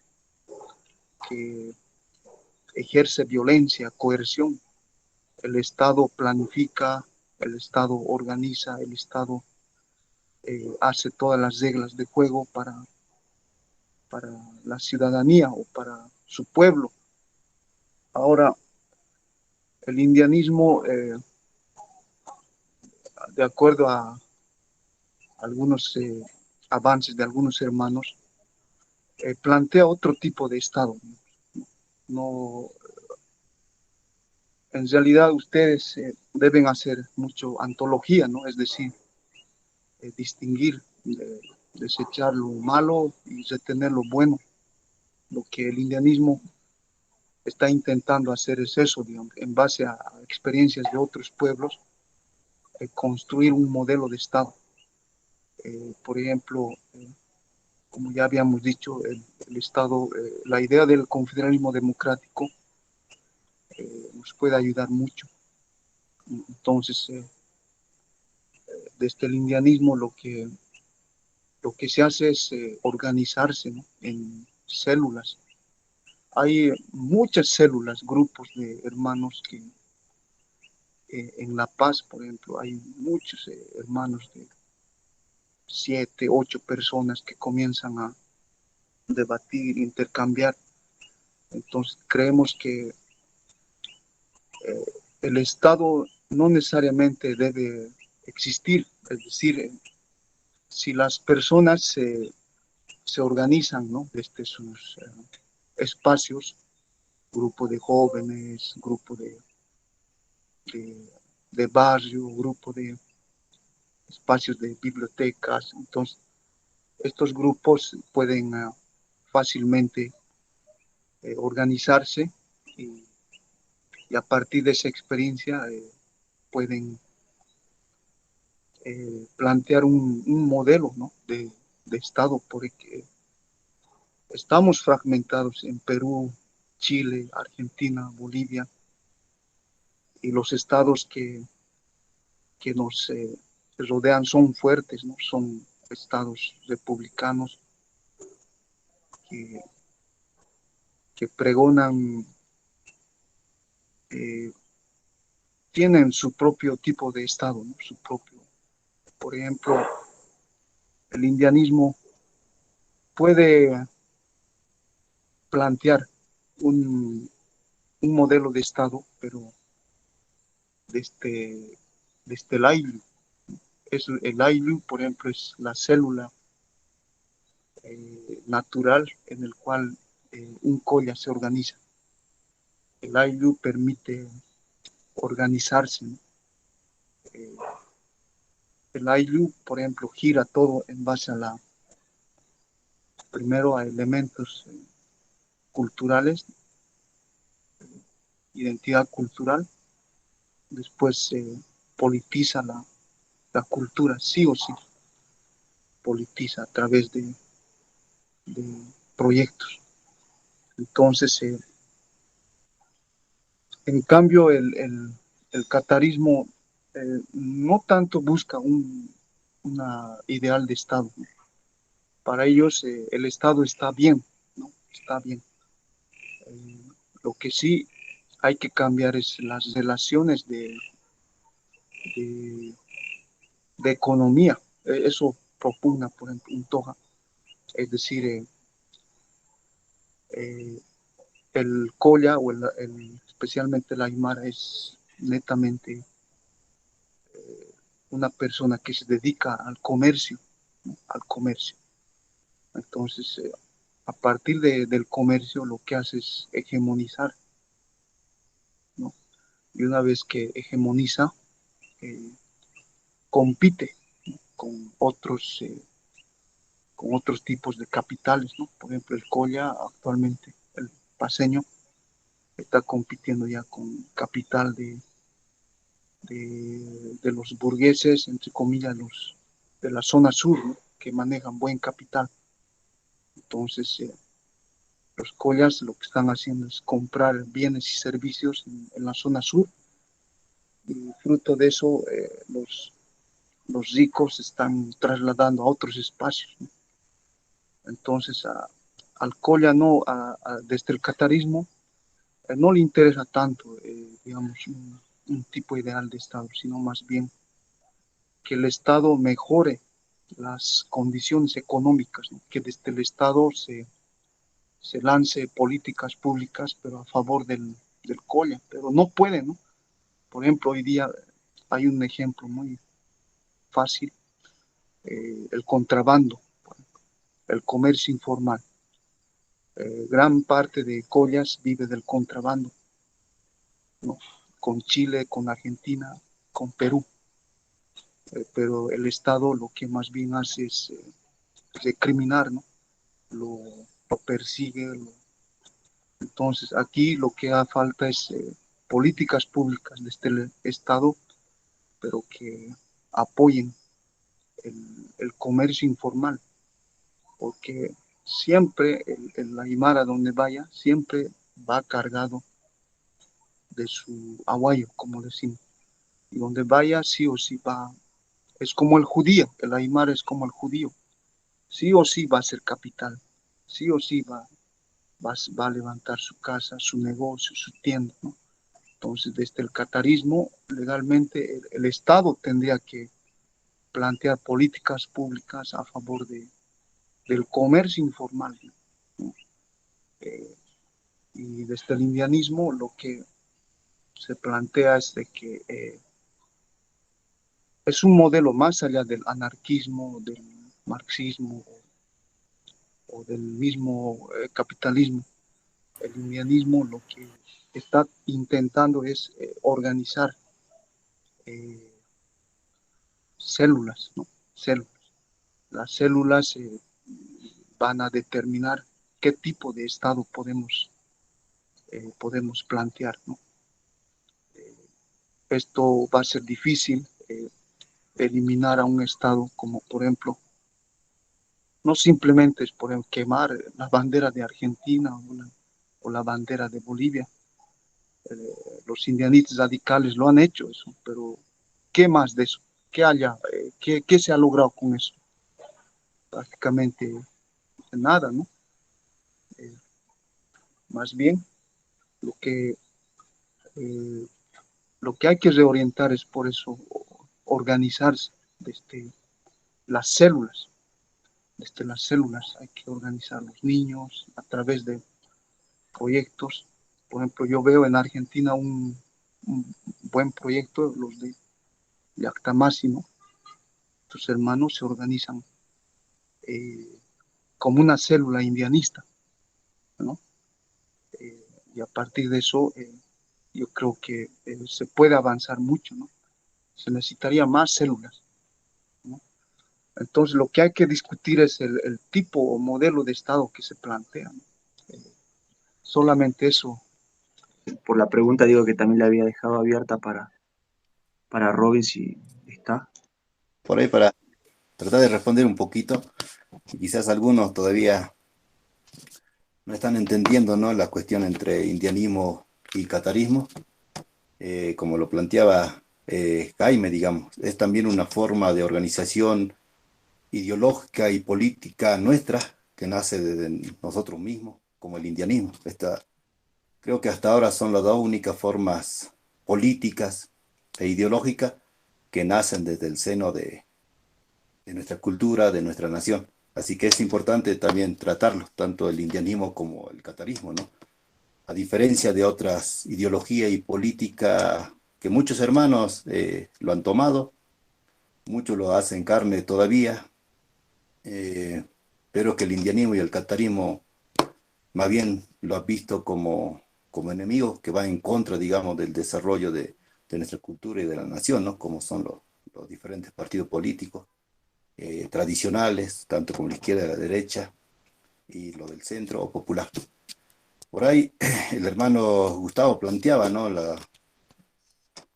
Que ejerce violencia, coerción. El Estado planifica, el Estado organiza, el Estado hace todas las reglas de juego para la ciudadanía o para su pueblo. Ahora, el indianismo, de acuerdo a algunos avances de algunos hermanos, plantea otro tipo de Estado. No, en realidad ustedes deben hacer mucho antología, ¿no? Es decir, distinguir, desechar lo malo y retener lo bueno. Lo que el indianismo está intentando hacer es eso, digamos, en base a experiencias de otros pueblos, construir un modelo de Estado. Por ejemplo, como ya habíamos dicho, el Estado, la idea del confederalismo democrático nos puede ayudar mucho. Entonces, desde el indianismo lo que se hace es organizarse, ¿no? En células. Hay muchas células, grupos de hermanos que en La Paz, por ejemplo, hay muchos hermanos de 7, 8 personas que comienzan a debatir, intercambiar. Entonces creemos que el Estado no necesariamente debe existir, es decir, si las personas se organizan, ¿no? Desde sus espacios, grupo de jóvenes, grupo de, de barrio, grupo de espacios de bibliotecas. Entonces, estos grupos pueden fácilmente organizarse y, y, a partir de esa experiencia pueden plantear un modelo, ¿no? de Estado, porque estamos fragmentados en Perú, Chile, Argentina, Bolivia, y los estados que nos rodean son fuertes, ¿no? Son estados republicanos que, que pregonan, eh, tienen su propio tipo de estado, ¿no? Su propio, por ejemplo, el indianismo puede plantear un, un modelo de estado, pero desde, desde el AILU. El AILU, por ejemplo, es la célula natural en el cual un colla se organiza. El AILU permite organizarse, ¿no? Eh, el AILU, por ejemplo, gira todo en base a primero a elementos culturales, identidad cultural, después se politiza la cultura, sí o sí, politiza a través de proyectos. Entonces, en cambio, el catarismo no tanto busca una ideal de Estado. Para ellos el Estado está bien, ¿no? Está bien. Eh, lo que sí hay que cambiar es las relaciones de, de economía. Eso propugna, por ejemplo, un Toja. Es decir, eh, el Colla o especialmente el Aymara es netamente una persona que se dedica al comercio, ¿no? Al comercio. Entonces, a partir del comercio lo que hace es hegemonizar, ¿no? Y una vez que hegemoniza, eh, compite, ¿no? Con otros con otros tipos de capitales, ¿no? Por ejemplo, el Colla actualmente, el paseño, está compitiendo ya con capital de los burgueses, entre comillas, los de la zona sur, ¿no? Que manejan buen capital. Entonces, los collas lo que están haciendo es comprar bienes y servicios en la zona sur y fruto de eso los ricos están trasladando a otros espacios, ¿no? Entonces, al colla no, desde el catarismo, no le interesa tanto, digamos, un tipo ideal de Estado, sino más bien que el Estado mejore las condiciones económicas, ¿no? Que desde el Estado se lance políticas públicas, pero a favor del colla, pero no puede, ¿no? Por ejemplo, hoy día hay un ejemplo muy fácil, el contrabando, el comercio informal. Gran parte de collas vive del contrabando, ¿no? Con Chile, con Argentina, con Perú. Pero el Estado lo que más bien hace es recriminar, ¿no? Lo, lo persigue. Entonces, aquí lo que hace falta es políticas públicas desde el Estado, pero que apoyen el comercio informal, porque siempre el Aymara donde vaya, siempre va cargado de su aguayo, como decimos. Y donde vaya, sí o sí va, es como el judío, el Aymara es como el judío, sí o sí va a ser capital, sí o sí va a levantar su casa, su negocio, su tienda, ¿no? Entonces, desde el catarismo, legalmente el Estado tendría que plantear políticas públicas a favor del comercio informal, ¿no? Eh, y desde el indianismo lo que se plantea es de que es un modelo más allá del anarquismo, del marxismo o del mismo capitalismo. El indianismo lo que está intentando es organizar eh, células, ¿no? Células. Las células van a determinar qué tipo de Estado podemos plantear, ¿no? Esto va a ser difícil, eliminar a un Estado como, por ejemplo, no simplemente es por ejemplo, quemar la bandera de Argentina o la bandera de Bolivia. Los indianistas radicales lo han hecho eso, pero ¿qué más de eso? ¿Qué haya? ¿Qué se ha logrado con eso? Prácticamente nada, ¿no? Eh, Más bien, lo que, eh, lo que hay que reorientar es por eso organizarse desde las células. Desde las células hay que organizar los niños a través de proyectos. Por ejemplo, yo veo en Argentina un buen proyecto, los de Yactamasi, ¿no? Sus hermanos se organizan eh, como una célula indianista, ¿no? Y a partir de eso, yo creo que se puede avanzar mucho, ¿no? Se necesitaría más células, ¿no? Entonces, lo que hay que discutir es el tipo o modelo de Estado que se plantea, ¿no? Solamente eso. Por la pregunta digo que también la había dejado abierta para Robin si está. Por ahí para tratar de responder un poquito, y quizás algunos todavía no están entendiendo, ¿no?, la cuestión entre indianismo y catarismo. Como lo planteaba Jaime, digamos, es también una forma de organización ideológica y política nuestra que nace de nosotros mismos, como el indianismo. Creo que hasta ahora son las dos únicas formas políticas e ideológicas que nacen desde el seno de nuestra cultura, de nuestra nación. Así que es importante también tratarlos, tanto el indianismo como el catarismo, ¿no? A diferencia de otras ideologías y política que muchos hermanos lo han tomado, muchos lo hacen carne todavía, eh, pero que el indianismo y el catarismo más bien lo han visto como enemigos que van en contra, digamos, del desarrollo de nuestra cultura y de la nación, ¿no? Como son los diferentes partidos políticos. tradicionales, tanto como la izquierda y la derecha, y lo del centro o popular. Por ahí el hermano Gustavo planteaba, ¿no?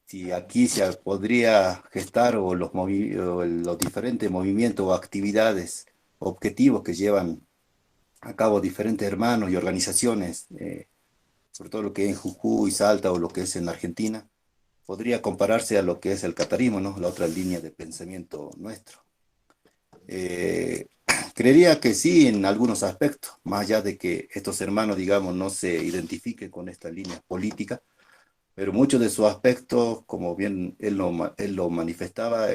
Si aquí se podría gestar o o los diferentes movimientos o actividades, objetivos que llevan a cabo diferentes hermanos y organizaciones, sobre todo lo que es en Jujuy, Salta o lo que es en Argentina, podría compararse a lo que es el catarismo, ¿no? La otra línea de pensamiento nuestro. Eh, Creería que sí en algunos aspectos, más allá de que estos hermanos, digamos, no se identifiquen con esta línea política, pero muchos de sus aspectos, como bien él lo manifestaba,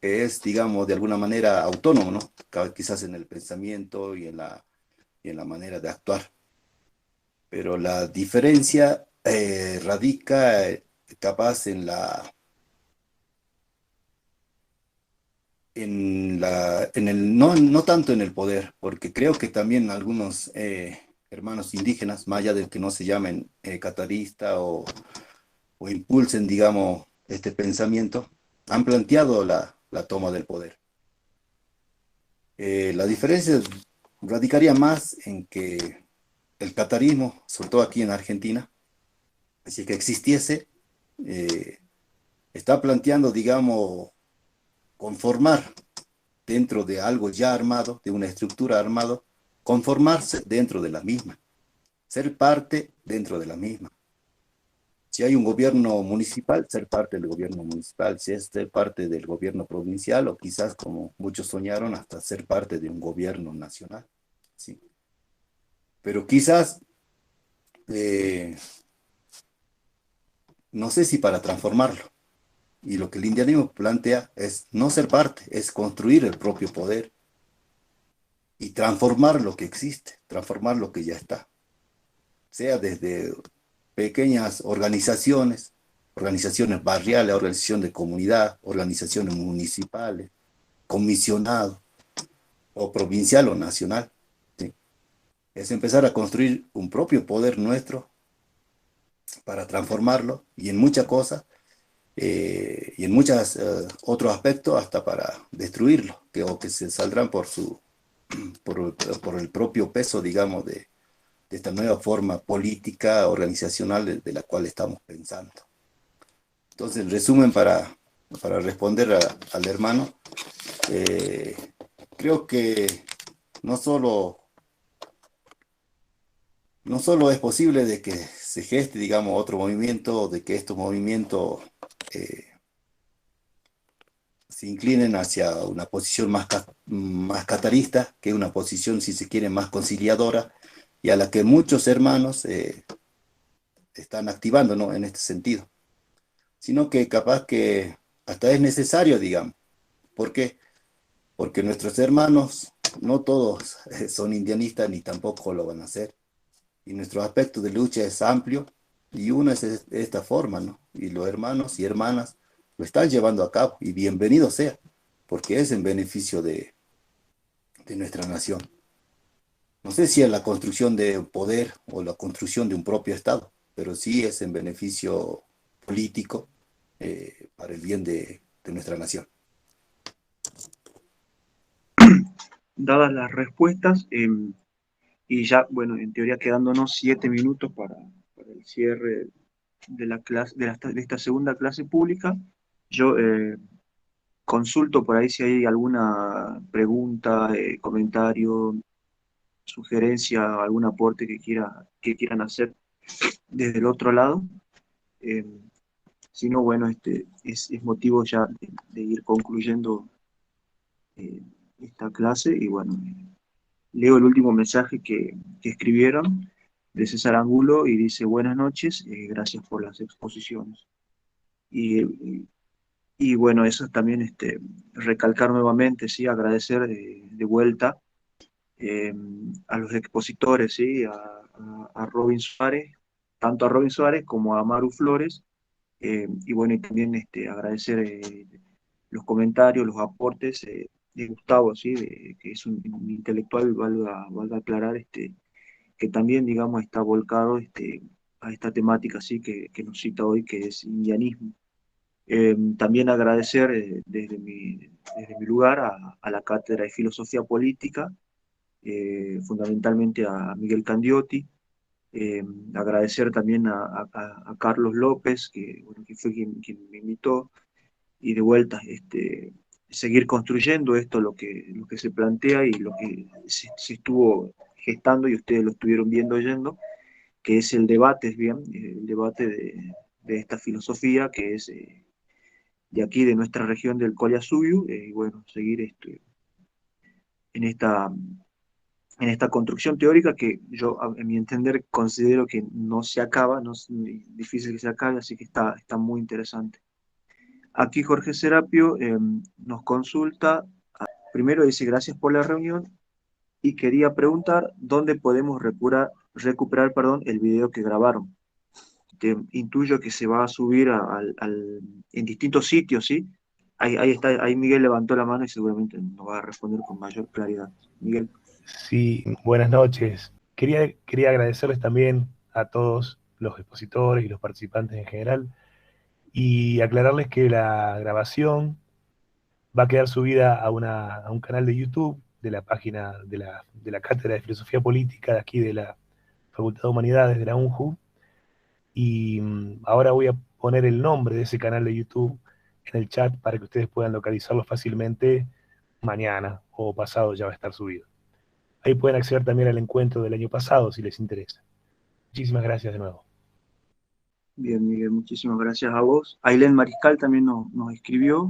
es, digamos, de alguna manera autónomo, ¿no? Quizás en el pensamiento y en la manera de actuar. Pero la diferencia radica capaz en el, no tanto en el poder, porque creo que también algunos hermanos indígenas, más allá de que no se llamen catarista o impulsen, digamos, este pensamiento, han planteado la toma del poder. La diferencia radicaría más en que el catarismo, sobre todo aquí en Argentina, si que existiese, eh, está planteando, digamos, conformar dentro de algo ya armado, de una estructura armada, conformarse dentro de la misma, ser parte dentro de la misma. Si hay un gobierno municipal, ser parte del gobierno municipal, si es ser parte del gobierno provincial o quizás, como muchos soñaron, hasta ser parte de un gobierno nacional. ¿Sí? Pero quizás, eh, no sé si para transformarlo. Y lo que el indianismo plantea es no ser parte, es construir el propio poder y transformar lo que existe, transformar lo que ya está. Sea desde pequeñas organizaciones, organizaciones barriales, organización de comunidad, organizaciones municipales, comisionado, o provincial o nacional. ¿Sí? Es empezar a construir un propio poder nuestro para transformarlo y en muchas cosas y en muchos otros aspectos hasta para destruirlo, o que se saldrán por el propio peso, digamos, de esta nueva forma política, organizacional de la cual estamos pensando. Entonces, el resumen para responder al hermano, eh, creo que no solo, no solo es posible de que se geste, digamos, otro movimiento, de que estos movimientos eh, se inclinen hacia una posición más catarista, que una posición, si se quiere, más conciliadora, y a la que muchos hermanos están activando, ¿no? En este sentido, sino que capaz que hasta es necesario, digamos. ¿Por qué? Porque nuestros hermanos, no todos son indianistas ni tampoco lo van a hacer. Y nuestro aspecto de lucha es amplio y uno es de esta forma, ¿no? Y los hermanos y hermanas lo están llevando a cabo y bienvenido sea, porque es en beneficio de nuestra nación. No sé si es la construcción de un poder o la construcción de un propio Estado, pero sí es en beneficio político para el bien de nuestra nación. Dadas las respuestas, y ya, bueno, en teoría quedándonos 7 minutos para el cierre de la clase, de esta segunda clase pública, yo consulto por ahí si hay alguna pregunta, comentario, sugerencia, algún aporte que quieran hacer desde el otro lado. Eh, si no, bueno, es motivo ya de ir concluyendo eh, esta clase y bueno, leo el último mensaje que escribieron de César Angulo y dice: buenas noches, gracias por las exposiciones. Y bueno, eso también recalcar nuevamente, ¿sí? Agradecer de vuelta eh, a los expositores, ¿sí? A Robin Suárez, tanto a Robin Suárez como a Maru Flores, y bueno, y también agradecer los comentarios, los aportes de Gustavo, ¿sí? Que es un intelectual, valga aclarar, que también, digamos, está volcado a esta temática, ¿sí? Que nos cita hoy, que es indianismo. También agradecer desde mi lugar a la Cátedra de Filosofía Política, fundamentalmente a Miguel Candiotti. Agradecer también a Carlos López, que, bueno, que fue quien me invitó, y de vuelta seguir construyendo esto, lo que se plantea y lo que se estuvo gestando y ustedes lo estuvieron viendo, oyendo, que es el debate, bien, el debate de esta filosofía que es de aquí, de nuestra región del Colla Subiu, y bueno, seguir en esta en esta construcción teórica que yo, a mi entender, considero que no se acaba, no es muy difícil que se acabe, así que está muy interesante. Aquí Jorge Serapio nos consulta, primero dice gracias por la reunión y quería preguntar dónde podemos recuperar, perdón, el video que grabaron. Intuyo que se va a subir en distintos sitios, ¿sí? Ahí está, ahí Miguel levantó la mano y seguramente nos va a responder con mayor claridad. Miguel. Sí, buenas noches. Quería agradecerles también a todos los expositores y los participantes en general y aclararles que la grabación va a quedar subida a un canal de YouTube de la página de la Cátedra de Filosofía Política de aquí de la Facultad de Humanidades de la UNJU. Y ahora voy a poner el nombre de ese canal de YouTube en el chat para que ustedes puedan localizarlo fácilmente mañana o pasado ya va a estar subido. Ahí pueden acceder también al encuentro del año pasado si les interesa. Muchísimas gracias de nuevo. Bien, Miguel, muchísimas gracias a vos. Ailén Mariscal también nos escribió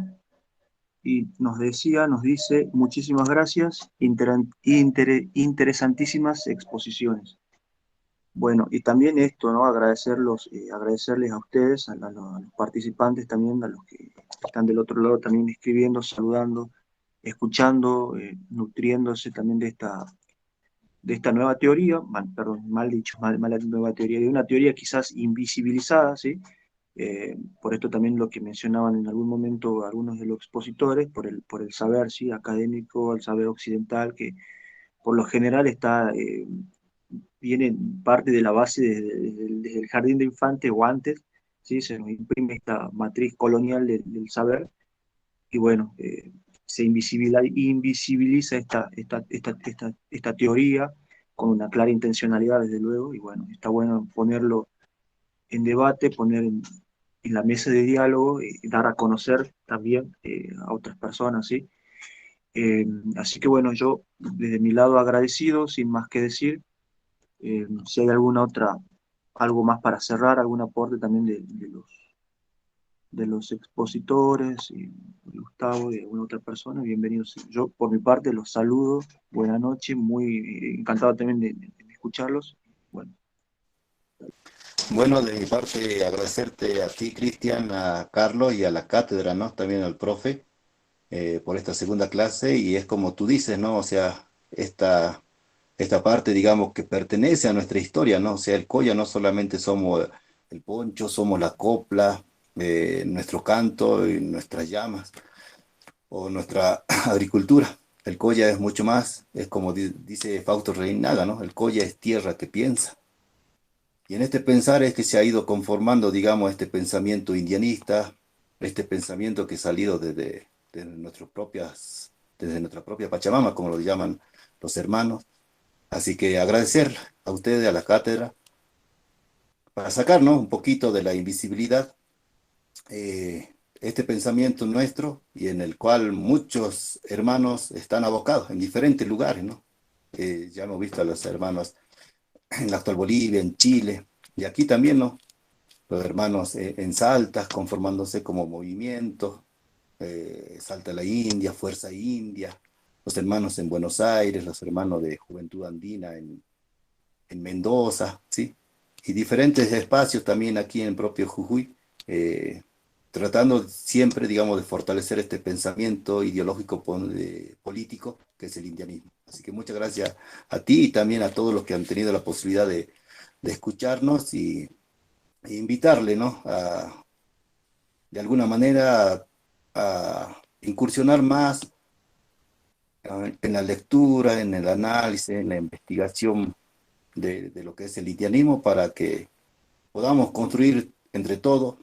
y nos dice, muchísimas gracias, interesantísimas exposiciones. Bueno, y también esto, ¿no? Agradecerles a ustedes, a los participantes también, a los que están del otro lado también escribiendo, saludando, escuchando, nutriéndose también de esta nueva teoría, perdón, mal dicho, mala nueva teoría, de una teoría quizás invisibilizada, ¿sí? Por esto también lo que mencionaban en algún momento algunos de los expositores, por el saber, ¿sí? Académico, el saber occidental, que por lo general viene parte de la base desde el jardín de infantes o antes, ¿sí? Se nos imprime esta matriz colonial del saber, y bueno, se invisibiliza esta teoría con una clara intencionalidad, desde luego, y bueno, está bueno ponerlo en debate, poner en la mesa de diálogo y dar a conocer también a otras personas, ¿sí? Eh, Así que bueno, yo desde mi lado agradecido, sin más que decir, si hay algo más para cerrar, algún aporte también de los expositores, y de Gustavo, y de alguna otra persona, bienvenidos. Yo, por mi parte, los saludo, buenas noches, muy encantado también de escucharlos. Bueno, Bueno, de mi parte, agradecerte a ti, Cristian, a Carlos y a la cátedra, ¿no? También al profe por esta segunda clase. Y es como tú dices, ¿no? O sea, esta parte, digamos, que pertenece a nuestra historia, ¿no? O sea, el Colla no solamente somos el poncho, somos la copla, nuestro canto y nuestras llamas o nuestra agricultura. El Colla es mucho más, es como dice Fausto Reinaga, ¿no? El Colla es tierra que piensa. Y en este pensar es que se ha ido conformando, digamos, este pensamiento indianista, este pensamiento que ha salido desde nuestra propia Pachamama, como lo llaman los hermanos. Así que agradecer a ustedes, a la cátedra, para sacarnos un poquito de la invisibilidad, este pensamiento nuestro y en el cual muchos hermanos están abocados en diferentes lugares, ¿no? Ya hemos visto a los hermanos en la actual Bolivia, en Chile, y aquí también, ¿no? Los hermanos en Salta, conformándose como movimientos, Salta la India, Fuerza India, los hermanos en Buenos Aires, los hermanos de Juventud Andina en Mendoza, ¿sí? Y diferentes espacios también aquí en el propio Jujuy, tratando siempre, digamos, de fortalecer este pensamiento ideológico político que es el indianismo. Así que muchas gracias a ti y también a todos los que han tenido la posibilidad de escucharnos e invitarle, ¿no? De alguna manera a incursionar más en la lectura, en el análisis, en la investigación de lo que es el indianismo para que podamos construir entre todos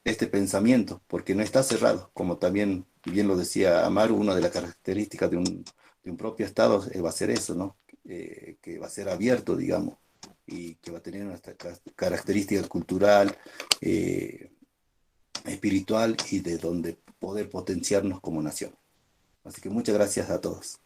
este pensamiento, porque no está cerrado, como también y bien lo decía Amaru, una de las características de un propio Estado va a ser eso, ¿no? Que va a ser abierto, digamos, y que va a tener una característica cultural, espiritual y de donde poder potenciarnos como nación. Así que muchas gracias a todos.